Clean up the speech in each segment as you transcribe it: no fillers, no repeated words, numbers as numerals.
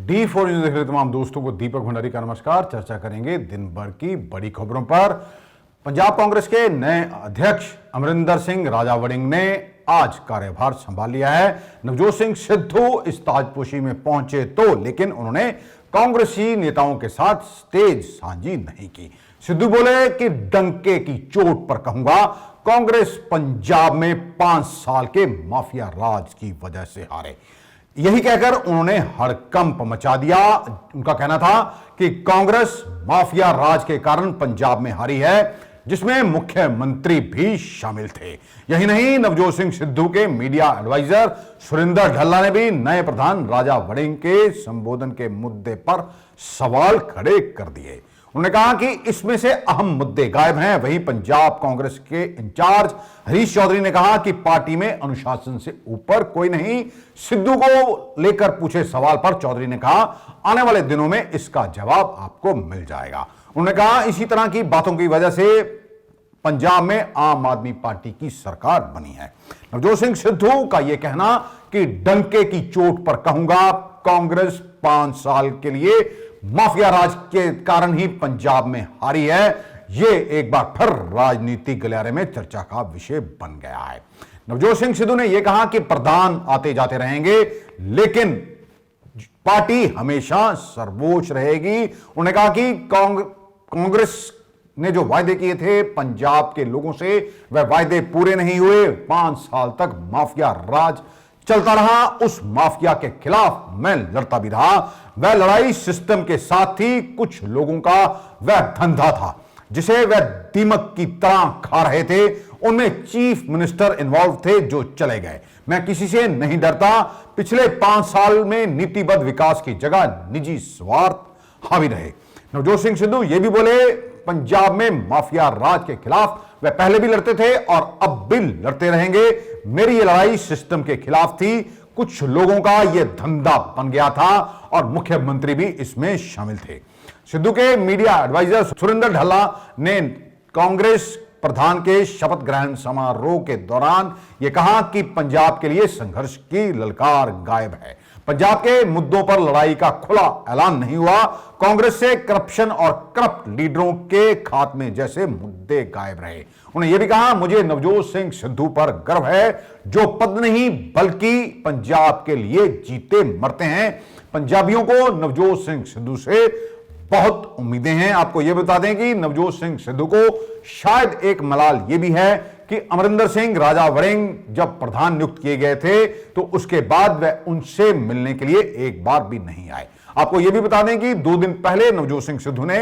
D4 news देख रहे तमाम दोस्तों को दीपक भंडारी का नमस्कार। चर्चा करेंगे दिन भर की बड़ी खबरों पर। पंजाब कांग्रेस के नए अध्यक्ष अमरिंदर सिंह राजा वड़िंग ने आज कार्यभार संभाल लिया है। नवजोत सिंह सिद्धू इस ताजपोशी में पहुंचे तो, लेकिन उन्होंने कांग्रेसी नेताओं के साथ स्टेज साझी नहीं की। सिद्धू बोले कि डंके की चोट पर कहूंगा, कांग्रेस पंजाब में 5 साल के माफिया राज की वजह से हारे। यही कहकर उन्होंने हड़कंप मचा दिया। उनका कहना था कि कांग्रेस माफिया राज के कारण पंजाब में हारी है, जिसमें मुख्यमंत्री भी शामिल थे। यही नहीं, नवजोत सिंह सिद्धू के मीडिया एडवाइजर सुरेंद्र ढल्ला ने भी नए प्रधान राजा वड़िंग के संबोधन के मुद्दे पर सवाल खड़े कर दिए। उन्होंने कहा कि इसमें से अहम मुद्दे गायब हैं। वहीं पंजाब कांग्रेस के इंचार्ज हरीश चौधरी ने कहा कि पार्टी में अनुशासन से ऊपर कोई नहीं। सिद्धू को लेकर पूछे सवाल पर चौधरी ने कहा, आने वाले दिनों में इसका जवाब आपको मिल जाएगा। उन्होंने कहा, इसी तरह की बातों की वजह से पंजाब में आम आदमी पार्टी की सरकार बनी है। नवजोत सिंह सिद्धू का यह कहना कि डंके की चोट पर कहूंगा, कांग्रेस 5 साल के लिए माफिया राज के कारण ही पंजाब में हारी है, यह एक बार फिर राजनीतिक गलियारे में चर्चा का विषय बन गया है। नवजोत सिंह सिद्धू ने यह कहा कि प्रधान आते जाते रहेंगे, लेकिन पार्टी हमेशा सर्वोच्च रहेगी। उन्होंने कहा कि कांग्रेस ने जो वायदे किए थे पंजाब के लोगों से, वह वायदे पूरे नहीं हुए। 5 साल तक माफिया राज चलता रहा। उस माफिया के खिलाफ मैं लड़ता भी रहा। वह लड़ाई सिस्टम के साथ थी। कुछ लोगों का वह धंधा था जिसे वह दीमक की तरह खा रहे थे। उनमें चीफ मिनिस्टर इन्वॉल्व थे जो चले गए। मैं किसी से नहीं डरता। पिछले 5 साल में नीतिबद्ध विकास की जगह निजी स्वार्थ हावी रहे। नवजोत सिंह सिद्धू ये भी बोले, पंजाब में माफिया राज के खिलाफ वह पहले भी लड़ते थे और अब भी लड़ते रहेंगे। मेरी ये लड़ाई सिस्टम के खिलाफ थी। कुछ लोगों का यह धंधा बन गया था और मुख्यमंत्री भी इसमें शामिल थे। सिद्धू के मीडिया एडवाइजर सुरेंद्र ढल्ला ने कांग्रेस प्रधान के शपथ ग्रहण समारोह के दौरान यह कहा कि पंजाब के लिए संघर्ष की ललकार गायब है। पंजाब के मुद्दों पर लड़ाई का खुला ऐलान नहीं हुआ। कांग्रेस से करप्शन और करप्ट लीडरों के खात्मे जैसे मुद्दे गायब रहे। उन्होंने यह भी कहा, मुझे नवजोत सिंह सिद्धू पर गर्व है, जो पद नहीं बल्कि पंजाब के लिए जीते मरते हैं। पंजाबियों को नवजोत सिंह सिद्धू से बहुत उम्मीदें हैं। आपको यह बता दें कि नवजोत सिंह सिद्धू को शायद एक मलाल यह भी है कि अमरिंदर सिंह राजा वड़िंग जब प्रधान नियुक्त किए गए थे तो उसके बाद वह उनसे मिलने के लिए एक बार भी नहीं आए। आपको यह भी बता दें कि 2 दिन पहले नवजोत सिंह सिद्धू ने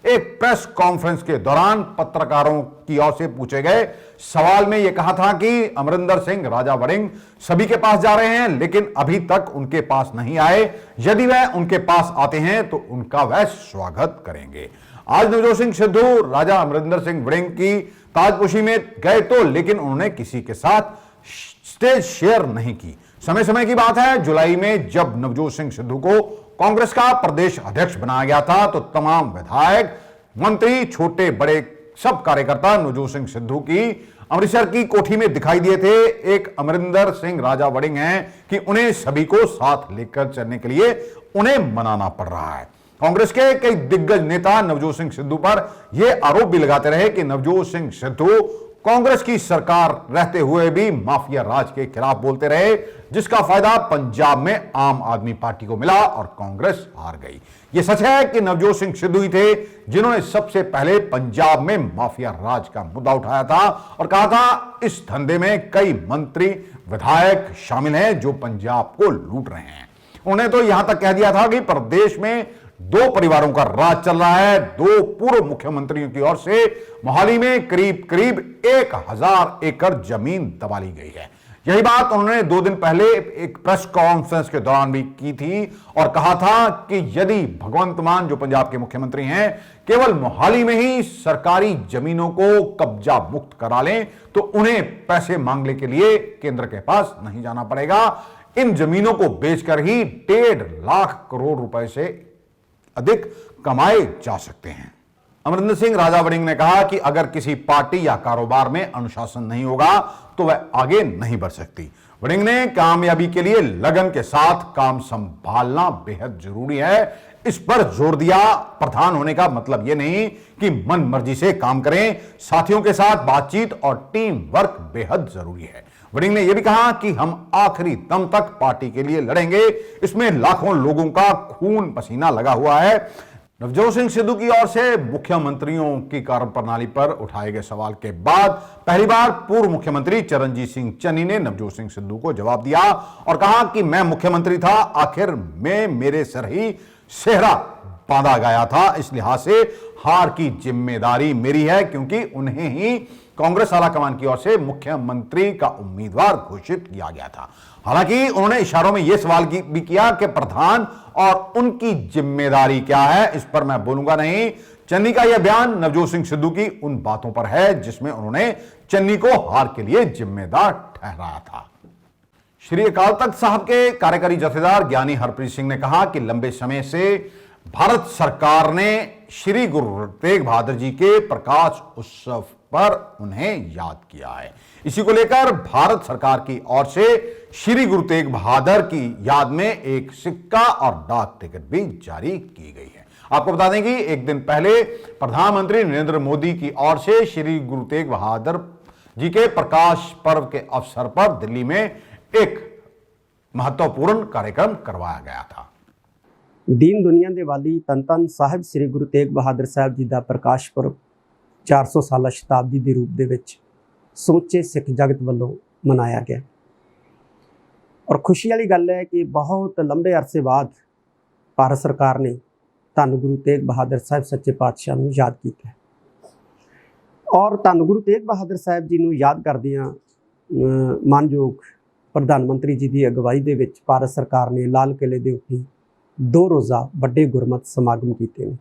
एक प्रेस कॉन्फ्रेंस के दौरान पत्रकारों की ओर से पूछे गए सवाल में यह कहा था कि अमरिंदर सिंह राजा वड़िंग सभी के पास जा रहे हैं, लेकिन अभी तक उनके पास नहीं आए। यदि वह उनके पास आते हैं तो उनका वह स्वागत करेंगे। आज नवजोत सिंह सिद्धू राजा अमरिंदर सिंह वड़िंग की ताजपोशी में गए तो, लेकिन उन्होंने किसी के साथ स्टेज शेयर नहीं की। समय समय की बात है, जुलाई में जब नवजोत सिंह सिद्धू को कांग्रेस का प्रदेश अध्यक्ष बनाया गया था तो तमाम विधायक, मंत्री, छोटे बड़े सब कार्यकर्ता नवजोत सिंह सिद्धू की अमृतसर की कोठी में दिखाई दिए थे। एक अमरिंदर सिंह राजा वड़िंग हैं कि उन्हें सभी को साथ लेकर चलने के लिए उन्हें मनाना पड़ रहा है। कांग्रेस के कई दिग्गज नेता नवजोत सिंह सिद्धू पर यह आरोप भी लगाते रहे कि नवजोत सिंह सिद्धू कांग्रेस की सरकार रहते हुए भी माफिया राज के खिलाफ बोलते रहे, जिसका फायदा पंजाब में आम आदमी पार्टी को मिला और कांग्रेस हार गई। यह सच है कि नवजोत सिंह सिद्धू ही थे जिन्होंने सबसे पहले पंजाब में माफिया राज का मुद्दा उठाया था और कहा था इस धंधे में कई मंत्री, विधायक शामिल हैं जो पंजाब को लूट रहे हैं। उन्होंने तो यहां तक कह दिया था कि प्रदेश में 2 परिवारों का राज चल रहा है। 2 पूर्व मुख्यमंत्रियों की ओर से मोहाली में करीब करीब 1000 एकड़ जमीन दबा ली गई है। यही बात उन्होंने 2 दिन पहले एक प्रेस कॉन्फ्रेंस के दौरान भी की थी और कहा था कि यदि भगवंत मान जो पंजाब के मुख्यमंत्री हैं केवल मोहाली में ही सरकारी जमीनों को कब्जा मुक्त करा लें तो उन्हें पैसे मांगने के लिए केंद्र के पास नहीं जाना पड़ेगा। इन जमीनों को बेचकर ही 1.5 लाख करोड़ रुपए से अधिक कमाए जा सकते हैं। अमरिंदर सिंह राजा वड़िंग ने कहा कि अगर किसी पार्टी या कारोबार में अनुशासन नहीं होगा तो वह आगे नहीं बढ़ सकती। वड़िंग ने कामयाबी के लिए लगन के साथ काम संभालना बेहद जरूरी है, इस पर जोर दिया। प्रधान होने का मतलब यह नहीं कि मन मर्जी से काम करें, साथियों के साथ बातचीत और टीम वर्क बेहद जरूरी है। वड़िंग ने यह भी कहा कि हम आखिरी दम तक पार्टी के लिए लड़ेंगे, इसमें लाखों लोगों का खून पसीना लगा हुआ है। नवजोत सिंह सिद्धू की ओर से मुख्यमंत्रियों की कार्यप्रणाली पर उठाए गए सवाल के बाद पहली बार पूर्व मुख्यमंत्री चरणजीत सिंह चन्नी ने नवजोत सिंह सिद्धू को जवाब दिया और कहा कि मैं मुख्यमंत्री था, आखिर में मेरे सर ही सेहरा बांधा गया था, इस लिहाज से हार की जिम्मेदारी मेरी है, क्योंकि उन्हें ही कांग्रेस आलाकमान की ओर से मुख्यमंत्री का उम्मीदवार घोषित किया गया था। हालांकि उन्होंने इशारों में यह सवाल भी किया कि प्रधान और उनकी जिम्मेदारी क्या है, इस पर मैं बोलूंगा नहीं। चन्नी का यह बयान नवजोत सिंह सिद्धू की उन बातों पर है जिसमें उन्होंने चन्नी को हार के लिए जिम्मेदार ठहराया था। श्री अकाल तख्त साहब के कार्यकारी जथेदार ज्ञानी हरप्रीत सिंह ने कहा कि लंबे समय से भारत सरकार ने श्री गुरु तेग बहादुर जी के प्रकाश उत्सव पर उन्हें याद किया है। इसी को लेकर भारत सरकार की ओर से श्री गुरु तेग बहादुर की याद में एक सिक्का और डाक टिकट भी जारी की गई है। आपको बता दें कि एक दिन पहले प्रधानमंत्री नरेंद्र मोदी की ओर से श्री गुरु तेग बहादुर जी के प्रकाश पर्व के अवसर पर दिल्ली में एक महत्वपूर्ण कार्यक्रम करवाया गया था। दीन दुनिया के वाली धन धन साहिब श्री गुरु तेग बहादुर साहब जी का प्रकाश पुरब 400 साला शताब्दी के रूप में समੁੱਚੇ सिख जगत वालों मनाया गया और खुशी वाली गल है कि बहुत लंबे अरसे बाद भारत सरकार ने धन गुरु तेग बहादुर साहब सच्चे पातशाह को याद किया और धन गुरु तेग बहादुर साहब जी को याद करदियां मानयोग प्रधानमंत्री जी की अगवाई दे विच भारत सरकार ने लाल किले के उत्ते 2 रोज़ा बड़े गुरमत समागम किए हैं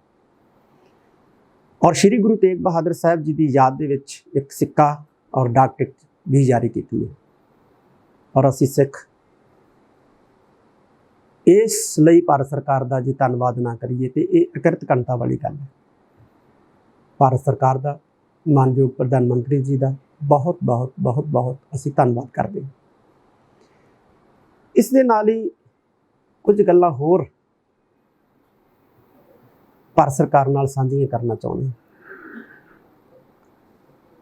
और श्री गुरु तेग बहादुर साहब जी की याद दे विच एक सिक्का और डाक टिकट भी जारी की है और असी सिख इस लई भारत सरकार का जो धन्यवाद ना करिए तो ये अकिरत घंटा वाली गल है। भारत सरकार का मानयोग प्रधानमंत्री जी का बहुत बहुत बहुत बहुत असी धन्यवाद करते हैं। इस दे नाल ही कुछ गल्लां होर भारत सरकार नाल सांझियां करना चाहुंदे हां।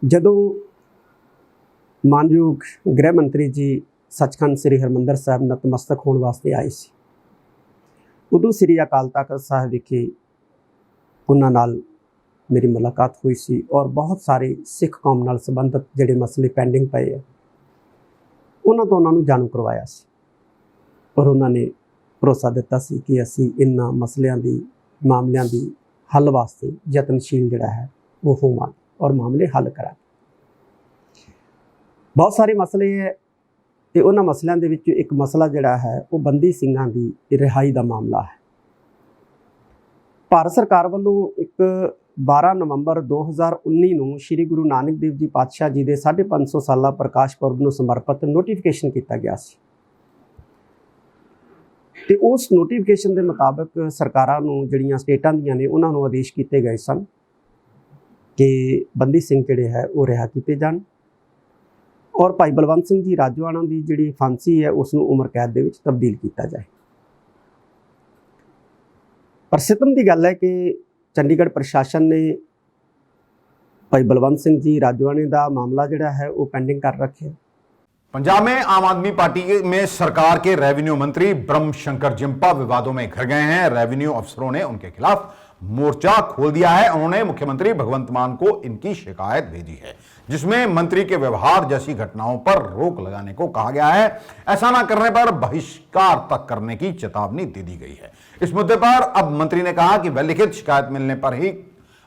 जदों मानयोग गृह मंत्री जी सचखंड श्री हरमंदर साहब नतमस्तक होने वास्ते आए सी, उदों श्री अकाल तख्त साहब विखे उन्हां नाल मेरी मुलाकात हुई सी और बहुत सारे सिख कौम नाल संबंधित जिहड़े मसले पेंडिंग पे है उन्हां तो उन्हां नूं जाणू करवाया सी और उन्होंने भरोसा दिता सी कि असी इन्हां मसलियां दी मामलों की हल वास्ते यतनशील जिहड़ा है वो होवांगे और मामले हल करांगे। बहुत सारे मसले है तो उन्हां मसलियां दे विच एक मसला जिहड़ा है वो बंदी सिंघां की रिहाई का मामला है। भारत सरकार वालों एक 12 नवंबर 2019 नूं श्री गुरु नानक देव जी पातशाह जी के 550 साला प्रकाश पुरब नूं समर्पित नोटिफिकेशन किया गया सी ते उस नोटिफिकेशन के मुताबिक सरकारां नूं जिहड़ियां स्टेटां दीयां ने उन्हां नूं आदेश किए गए सन कि बंदी सिंह जिहड़े है वो रिहा किए जाण और भाई बलवंत सिंह जी राजोआणा की जिहड़ी फांसी है उसनूं उम्र कैद दे विच तब्दील किया जाए। पर सितम की गल है कि चंडीगढ़ प्रशासन ने भाई बलवंत सिंह जी राजोआणे का मामला जिहड़ा है वो पेंडिंग कर रखे। पंजाब में आम आदमी पार्टी में सरकार के रेवेन्यू मंत्री ब्रह्म शंकर जिम्पा विवादों में घिर गए हैं। रेवेन्यू अफसरों ने उनके खिलाफ मोर्चा खोल दिया है। उन्होंने मुख्यमंत्री भगवंत मान को इनकी शिकायत भेजी है जिसमें मंत्री के व्यवहार जैसी घटनाओं पर रोक लगाने को कहा गया है। ऐसा ना करने पर बहिष्कार तक करने की चेतावनी दे दी गई है। इस मुद्दे पर अब मंत्री ने कहा कि वह लिखित शिकायत मिलने पर ही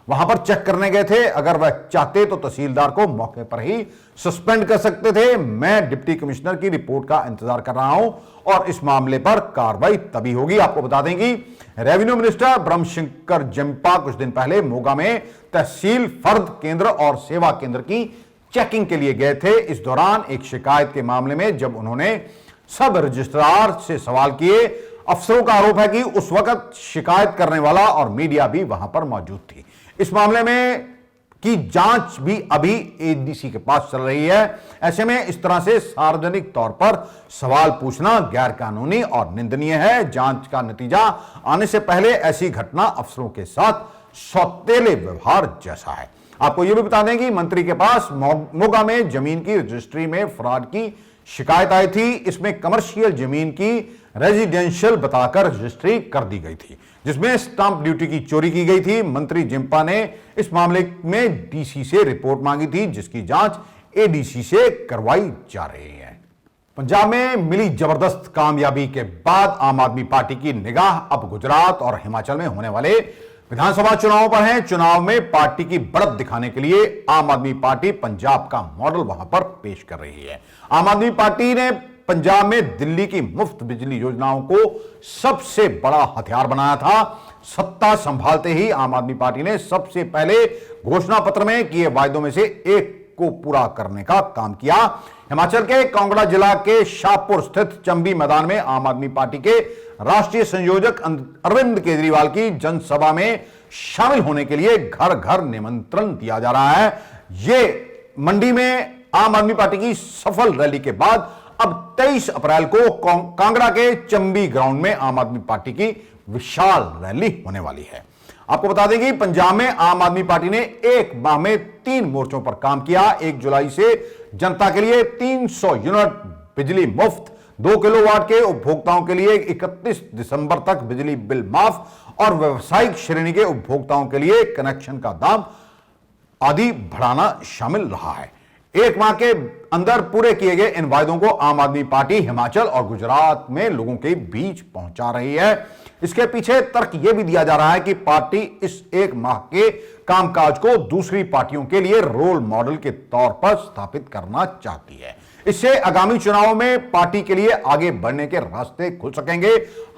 वहां पर चेक करने गए थे, अगर वह चाहते तो तहसीलदार को मौके पर ही सस्पेंड कर सकते थे। मैं डिप्टी कमिश्नर की रिपोर्ट का इंतजार कर रहा हूं और इस मामले पर कार्रवाई तभी होगी। आपको बता दें कि रेवेन्यू मिनिस्टर ब्रह्म शंकर जिम्पा कुछ दिन पहले मोगा में तहसील फर्द केंद्र और सेवा केंद्र की चेकिंग के लिए गए थे। इस दौरान एक शिकायत के मामले में जब उन्होंने सब रजिस्ट्रार से सवाल किए, अफसरों का आरोप है कि उस वक्त शिकायत करने वाला और मीडिया भी वहां पर मौजूद थी। इस मामले में की जांच भी अभी एडीसी के पास चल रही है। ऐसे में इस तरह से सार्वजनिक तौर पर सवाल पूछना गैरकानूनी और निंदनीय है। जांच का नतीजा आने से पहले ऐसी घटना अफसरों के साथ सौतेले व्यवहार जैसा है। आपको यह भी बता दें कि मंत्री के पास मोगा में जमीन की रजिस्ट्री में फ्रॉड की शिकायत आई थी। इसमें कमर्शियल जमीन की रेजिडेंशियल बताकर रजिस्ट्री कर दी गई थी, जिसमें स्टांप ड्यूटी की चोरी की गई थी। मंत्री जिम्पा ने इस मामले में डीसी से रिपोर्ट मांगी थी, जिसकी जांच एडीसी से करवाई जा रही है। पंजाब में मिली जबरदस्त कामयाबी के बाद आम आदमी पार्टी की निगाह अब गुजरात और हिमाचल में होने वाले विधानसभा चुनावों पर है। चुनाव में पार्टी की बढ़त दिखाने के लिए आम आदमी पार्टी पंजाब का मॉडल वहां पर पेश कर रही है। आम आदमी पार्टी ने पंजाब में दिल्ली की मुफ्त बिजली योजनाओं को सबसे बड़ा हथियार बनाया था। सत्ता संभालते ही आम आदमी पार्टी ने सबसे पहले घोषणा पत्र में किए वायदों में से एक को पूरा करने का काम किया। हिमाचल के कांगड़ा जिला के शाहपुर स्थित चंबी मैदान में आम आदमी पार्टी के राष्ट्रीय संयोजक अरविंद केजरीवाल की जनसभा में शामिल होने के लिए घर घर निमंत्रण दिया जा रहा है। ये मंडी में आम आदमी पार्टी की सफल रैली के बाद अब 23 अप्रैल को कांगड़ा के चंबी ग्राउंड में आम आदमी पार्टी की विशाल रैली होने वाली है। आपको बता दें कि पंजाब में आम आदमी पार्टी ने एक माह में 3 मोर्चों पर काम किया। 1 जुलाई से जनता के लिए 300 यूनिट बिजली मुफ्त, 2 किलोवाट के उपभोक्ताओं के लिए 31 दिसंबर तक बिजली बिल माफ और व्यावसायिक श्रेणी के उपभोक्ताओं के लिए कनेक्शन का दाम आदि बढ़ाना शामिल रहा है। 1 माह के अंदर पूरे किए गए इन वायदों को आम आदमी पार्टी हिमाचल और गुजरात में लोगों के बीच पहुंचा रही है। इसके पीछे तर्क यह भी दिया जा रहा है कि पार्टी इस 1 माह के कामकाज को दूसरी पार्टियों के लिए रोल मॉडल के तौर पर स्थापित करना चाहती है। इससे आगामी चुनावों में पार्टी के लिए आगे बढ़ने के रास्ते खुल सकेंगे।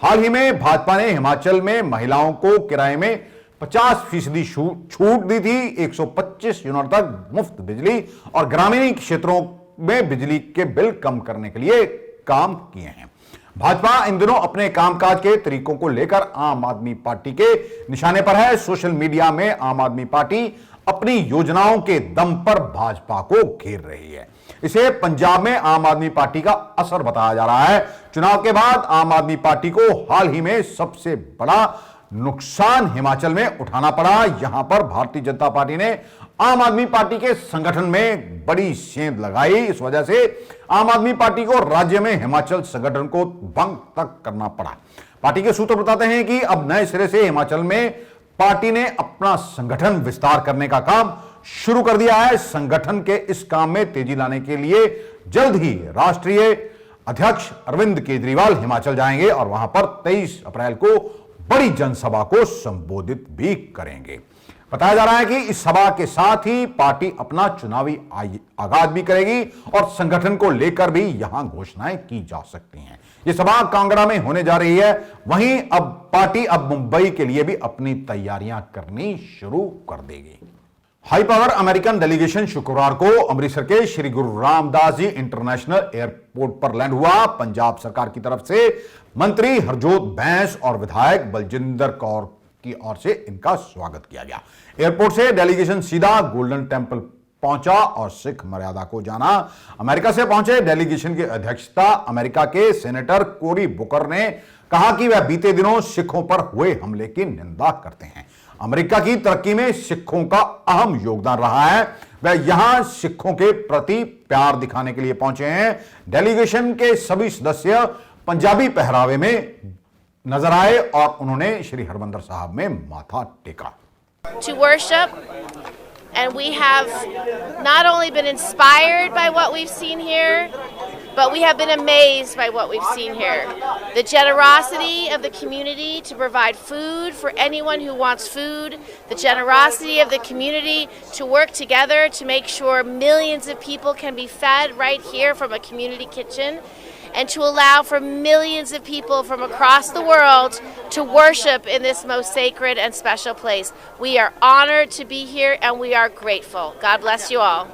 हाल ही में भाजपा ने हिमाचल में महिलाओं को किराए में 50% छूट दी थी। 125 यूनिट तक मुफ्त बिजली और ग्रामीण क्षेत्रों में बिजली के बिल कम करने के लिए काम किए हैं। भाजपा इन दिनों अपने कामकाज के तरीकों को लेकर आम आदमी पार्टी के निशाने पर है। सोशल मीडिया में आम आदमी पार्टी अपनी योजनाओं के दम पर भाजपा को घेर रही है। इसे पंजाब में आम आदमी पार्टी का असर बताया जा रहा है। चुनाव के बाद आम आदमी पार्टी को हाल ही में सबसे बड़ा नुकसान हिमाचल में उठाना पड़ा। यहां पर भारतीय जनता पार्टी ने आम आदमी पार्टी के संगठन में बड़ी सेंध लगाई। इस वजह से आम आदमी पार्टी को राज्य में हिमाचल संगठन को भंग तक करना पड़ा। पार्टी के सूत्र बताते हैं कि अब नए सिरे से हिमाचल में पार्टी ने अपना संगठन विस्तार करने का काम शुरू कर दिया है। संगठन के इस काम में तेजी लाने के लिए जल्द ही राष्ट्रीय अध्यक्ष अरविंद केजरीवाल हिमाचल जाएंगे और वहां पर 23 अप्रैल को बड़ी जनसभा को संबोधित भी करेंगे। बताया जा रहा है कि इस सभा के साथ ही पार्टी अपना चुनावी आगाज भी करेगी और संगठन को लेकर भी यहां घोषणाएं की जा सकती हैं। यह सभा कांगड़ा में होने जा रही है। वहीं अब पार्टी मुंबई के लिए भी अपनी तैयारियां करनी शुरू कर देगी। हाई पावर अमेरिकन डेलीगेशन शुक्रवार को अमृतसर के श्री गुरु रामदास जी इंटरनेशनल एयरपोर्ट पर लैंड हुआ। पंजाब सरकार की तरफ से मंत्री हरजोत बैंस और विधायक बलजिंदर कौर की ओर से इनका स्वागत किया गया। एयरपोर्ट से डेलीगेशन सीधा गोल्डन टेंपल पहुंचा और सिख मर्यादा को जाना। अमेरिका से पहुंचे डेलीगेशन की अध्यक्षता अमेरिका के सेनेटर कोरी बुकर ने कहा कि वह बीते दिनों सिखों पर हुए हमले की निंदा करते हैं। अमेरिका की तरक्की में सिखों का अहम योगदान रहा है। वह यहां सिखों के प्रति प्यार दिखाने के लिए पहुंचे हैं। डेलीगेशन के सभी सदस्य पंजाबी पहरावे में नजर आए और उन्होंने श्री हरमंदिर साहब में माथा टेका। To worship, and we have not only been inspired by what we've seen here, but we have been amazed by what we've seen here. The generosity of the community to provide food for anyone who wants food, the generosity of the community to work together to make sure millions of people can be fed right here from a community kitchen, and to allow for millions of people from across the world to worship in this most sacred and special place. We are honored to be here and we are grateful. God bless you all.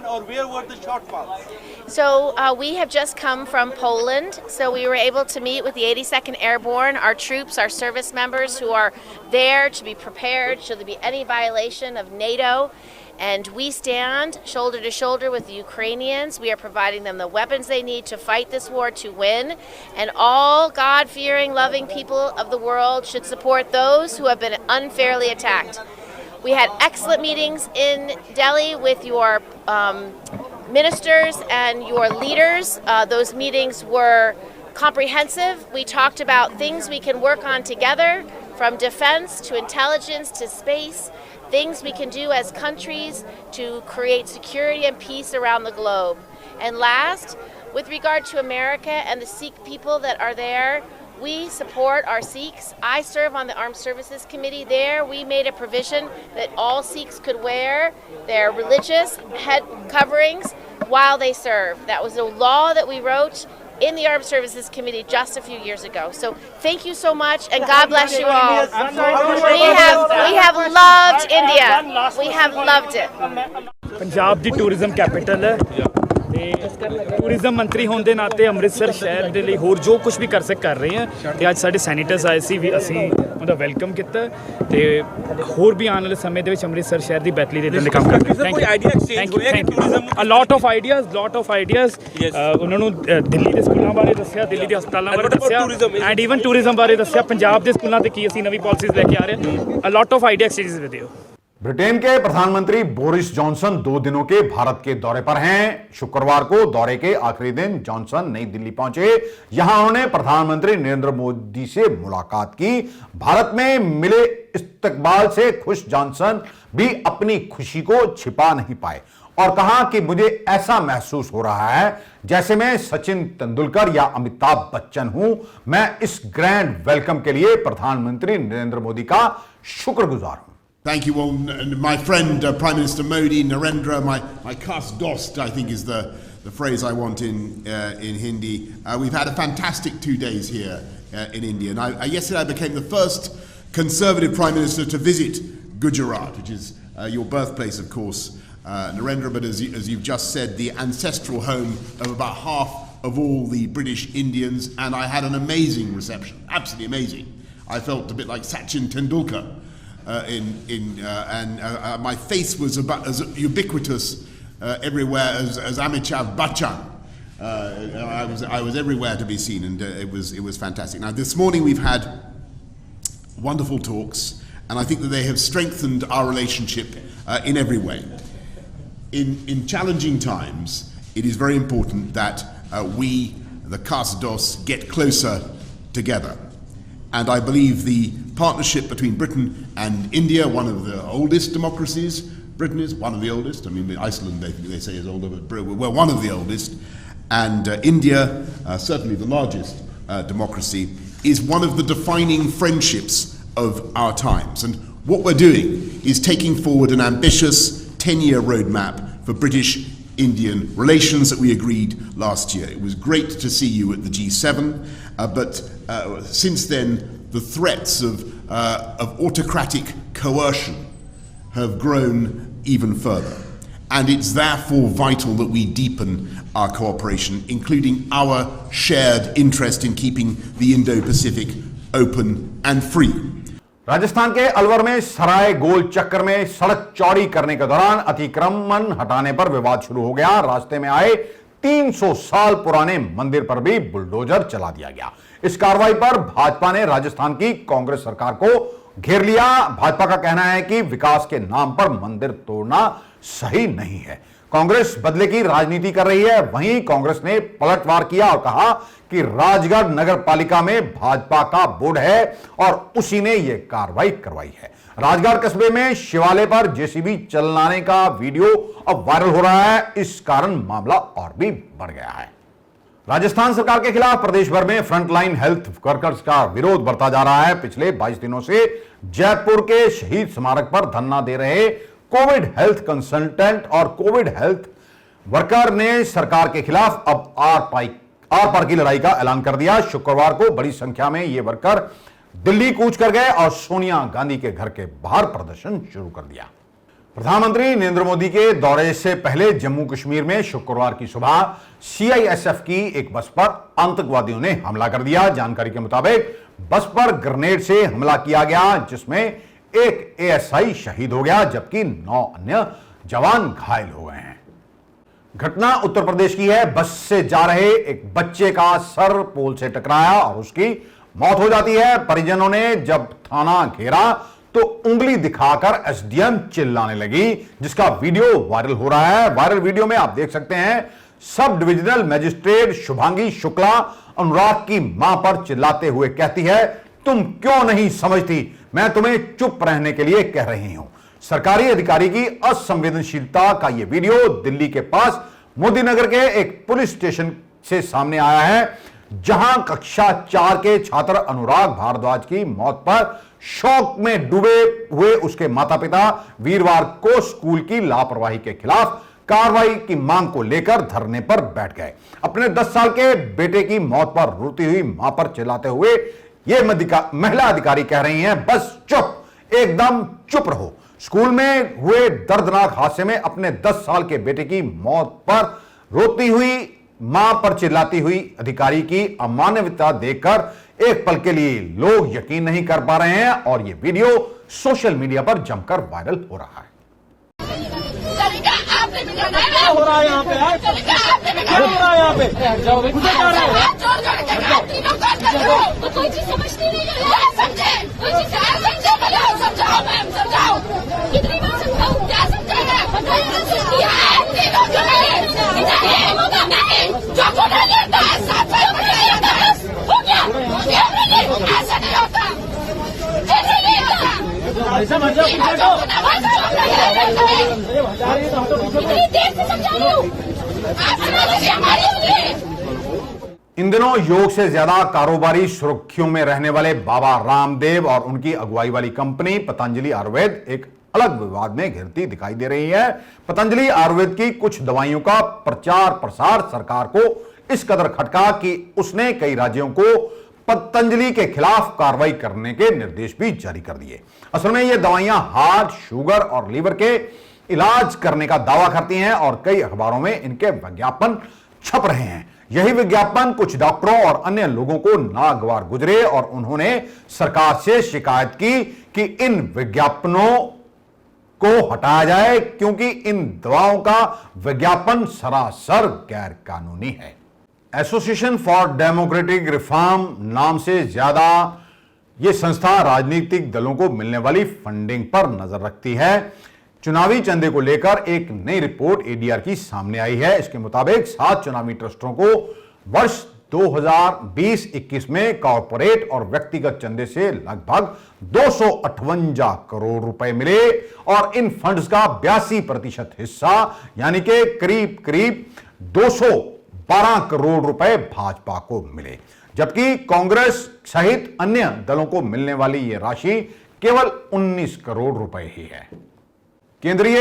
Or where were the shortfalls? So we have just come from Poland, so we were able to meet with the 82nd Airborne, our troops, our service members who are there to be prepared should there be any violation of NATO. And we stand shoulder to shoulder with the Ukrainians. We are providing them the weapons they need to fight this war to win. And all God-fearing, loving people of the world should support those who have been unfairly attacked. We had excellent meetings in Delhi with your ministers and your leaders. Those meetings were comprehensive. We talked about things we can work on together, from defense to intelligence to space, things we can do as countries to create security and peace around the globe. And last, with regard to America and the Sikh people that are there, we support our Sikhs. I serve on the Armed Services Committee there. We made a provision that all Sikhs could wear their religious head coverings while they serve. That was a law that we wrote in the Armed Services Committee just a few years ago. So thank you so much, and God bless you all. We have loved India. We have loved it. Punjab the tourism capital ਹੈ ਤੇ tourism ਮੰਤਰੀ ਹੋਣ ਦੇ ਨਾਤੇ ਅੰਮ੍ਰਿਤਸਰ ਸ਼ਹਿਰ ਦੇ ਲਈ ਹੋਰ ਜੋ ਕੁਝ ਵੀ ਕਰ ਰਹੇ ਹਾਂ ਤੇ ਅੱਜ ਸਾਡੇ ਸੈਨੇਟਰਸ ਆਏ ਸੀ ਵੀ ਅਸੀਂ ਉਹਦਾ ਵੈਲਕਮ ਕੀਤਾ ਤੇ ਹੋਰ ਵੀ ਆਉਣ ਵਾਲੇ ਸਮੇਂ ਦੇ ਵਿੱਚ ਅੰਮ੍ਰਿਤਸਰ ਸ਼ਹਿਰ ਦੀ ਬਿਹਤਰੀ ਦੇ ਲਈ ਕੰਮ ਕਰਾਂਗੇ। Thank you a lot of ideas ਉਹਨਾਂ ਨੂੰ ਦਿੱਲੀ ਦੇ ਸਕੂਲਾਂ ਬਾਰੇ ਦੱਸਿਆ, ਦਿੱਲੀ ਦੇ ਹਸਪਤਾਲਾਂ ਬਾਰੇ ਦੱਸਿਆ ਐਂਡ ਈਵਨ ਟੂਰਿਜ਼ਮ ਬਾਰੇ ਦੱਸਿਆ, ਪੰਜਾਬ ਦੇ ਸਕੂਲਾਂ ਤੇ ਕੀ ਅਸੀਂ ਨਵੀਂ ਪਾਲਿਸੀਜ਼ ਲੈ ਕੇ ਆ ਰਹੇ ਹਾਂ। A lot of idea exchanges with you. Britain के प्रधानमंत्री बोरिस जॉनसन 2 दिनों के भारत के दौरे पर हैं। शुक्रवार को दौरे के आखिरी दिन जॉनसन नई दिल्ली पहुंचे। यहां उन्होंने प्रधानमंत्री नरेंद्र मोदी से मुलाकात की। भारत में मिले इस्तकबाल से खुश जॉनसन भी अपनी खुशी को छिपा नहीं पाए और कहा कि मुझे ऐसा महसूस हो रहा है जैसे मैं सचिन तेंदुलकर या अमिताभ बच्चन हूं। मैं इस ग्रैंड वेलकम के लिए प्रधानमंत्री नरेंद्र मोदी का शुक्रगुजार हूं। Thank you all. My friend, Prime Minister Modi, Narendra, my khas dost, I think is the phrase I want in Hindi. We've had a fantastic 2 days here in India. And yesterday I became the first Conservative Prime Minister to visit Gujarat, which is your birthplace, of course, Narendra, but as you've just said, the ancestral home of about half of all the British Indians. And I had an amazing reception, absolutely amazing. I felt a bit like Sachin Tendulkar. My face was about as ubiquitous everywhere as Amitabh Bachchan. I was everywhere to be seen, and it was fantastic. Now this morning we've had wonderful talks, and I think that they have strengthened our relationship in every way. In challenging times, it is very important that we, the Khas-Dos, get closer together. And I believe the partnership between Britain and India, one of the oldest democracies, Britain is one of the oldest, I mean Iceland they say is older, but we're one of the oldest, and India, certainly the largest democracy, is one of the defining friendships of our times. And what we're doing is taking forward an ambitious 10-year roadmap for British-Indian relations that we agreed last year. It was great to see you at the G7, but since then the threats of autocratic coercion have grown even further, and it's therefore vital that we deepen our cooperation, including our shared interest in keeping the Indo-Pacific open and free. Rajasthan के अलवर में सराय गोल चक्कर में सड़क चौड़ी करने के दौरान अतिक्रमण हटाने पर विवाद शुरू हो गया। रास्ते में आए 300 साल पुराने मंदिर पर भी बुलडोजर चला दिया गया। इस कार्रवाई पर भाजपा ने राजस्थान की कांग्रेस सरकार को घेर लिया। भाजपा का कहना है कि विकास के नाम पर मंदिर तोड़ना सही नहीं है। कांग्रेस बदले की राजनीति कर रही है। वहीं कांग्रेस ने पलटवार किया और कहा कि राजगढ़ नगर पालिका में भाजपा का बोर्ड है और उसी ने यह कार्रवाई करवाई है। राजगढ़ कस्बे में शिवालय पर जेसीबी चलाने का वीडियो अब वायरल हो रहा है। इस कारण मामला और भी बढ़ गया है। राजस्थान सरकार के खिलाफ प्रदेश भर में फ्रंटलाइन हेल्थ वर्कर्स का विरोध बढ़ता जा रहा है। पिछले 22 दिनों से जयपुर के शहीद स्मारक पर धरना दे रहे कोविड हेल्थ कंसल्टेंट और कोविड हेल्थ वर्कर ने सरकार के खिलाफ अब आर पार की लड़ाई का ऐलान कर दिया। शुक्रवार को बड़ी संख्या में ये वर्कर दिल्ली कूच कर गए और सोनिया गांधी के घर के बाहर प्रदर्शन शुरू कर दिया। प्रधानमंत्री नरेंद्र मोदी के दौरे से पहले जम्मू कश्मीर में शुक्रवार की सुबह सीआईएसएफ की एक बस पर आतंकवादियों ने हमला कर दिया। जानकारी के मुताबिक बस पर ग्रेनेड से हमला किया गया, जिसमें एक एएसआई शहीद हो गया जबकि 9 अन्य जवान घायल हो गए हैं। घटना उत्तर प्रदेश की है। बस से जा रहे एक बच्चे का सर पोल से टकराया और उसकी मौत हो जाती है। परिजनों ने जब थाना घेरा तो उंगली दिखाकर एसडीएम चिल्लाने लगी, जिसका वीडियो वायरल हो रहा है। वायरल वीडियो में आप देख सकते हैं sub divisional magistrate Shubhangi Shukla Anurag की मां पर चिल्लाते हुए कहती है, तुम क्यों नहीं समझती, मैं तुम्हें चुप रहने के लिए कह रही हूं। सरकारी अधिकारी की असंवेदनशीलता का यह वीडियो दिल्ली के पास मोदी नगर के एक पुलिस स्टेशन से सामने आया है, जहां कक्षा 4 के छात्र अनुराग भारद्वाज की मौत पर शोक में डूबे हुए उसके माता पिता वीरवार को स्कूल की लापरवाही के खिलाफ कार्रवाई की मांग को लेकर धरने पर बैठ गए। अपने 10 साल के बेटे की मौत पर रोती हुई मां पर चिल्लाते हुए यह महिला अधिकारी कह रही हैं, बस चुप, एकदम चुप रहो। स्कूल में हुए दर्दनाक हादसे में अपने 10 साल के बेटे की मौत पर रोती हुई मां पर चिल्लाती हुई अधिकारी की अमानवीयता देखकर एक पल के लिए लोग यकीन नहीं कर पा रहे हैं और यह वीडियो सोशल मीडिया पर जमकर वायरल हो रहा है। क्या हो रहा है यहाँ पे? क्या हो रहा है यहाँ पे? मुझे क्या रहा है? तो कोई चीज समझती नहीं है, समझे कोई चीज समझे, बताओ, समझाओ मैम, समझाओ, कितनी बार समझाऊं, क्या समझाएगा? जो कोटा लेता है 7 साल लेता है, हो गया ऐसा नहीं होता, ऐसे नहीं होता, ऐसा मतलब इतनी देर से समझा रही हूँ, आप समझ लीजिए हमारी उंगली। इन दिनों योग से ज्यादा कारोबारी सुर्खियों में रहने वाले बाबा रामदेव और उनकी अगुवाई वाली कंपनी पतंजलि आयुर्वेद एक अलग विवाद में घिरती दिखाई दे रही है। पतंजलि आयुर्वेद की कुछ दवाइयों का प्रचार प्रसार सरकार को इस कदर खटका कि उसने कई राज्यों को पतंजलि के खिलाफ कार्रवाई करने के निर्देश भी जारी कर दिए। असल में ये दवाइयां हार्ट, शुगर और लीवर के इलाज करने का दावा करती हैं और कई अखबारों में इनके विज्ञापन छप रहे हैं। यही विज्ञापन कुछ डॉक्टरों और अन्य लोगों को नागवार गुजरे और उन्होंने सरकार से शिकायत की कि इन विज्ञापनों को हटाया जाए, क्योंकि इन दवाओं का विज्ञापन सरासर गैर कानूनी है। एसोसिएशन फॉर डेमोक्रेटिक रिफॉर्म नाम से ज्यादा यह संस्था राजनीतिक दलों को मिलने वाली फंडिंग पर नजर रखती है। चुनावी चंदे को लेकर एक नई रिपोर्ट एडीआर की सामने आई है। इसके मुताबिक 7 चुनावी ट्रस्टों को वर्ष 2020-21 में कॉर्पोरेट और व्यक्तिगत चंदे से लगभग 258 करोड़ रुपए मिले और इन फंड्स का 82% हिस्सा यानी कि करीब करीब 212 करोड़ रुपए भाजपा को मिले, जबकि कांग्रेस सहित अन्य दलों को मिलने वाली यह राशि केवल 19 करोड़ रुपए ही है। केंद्रीय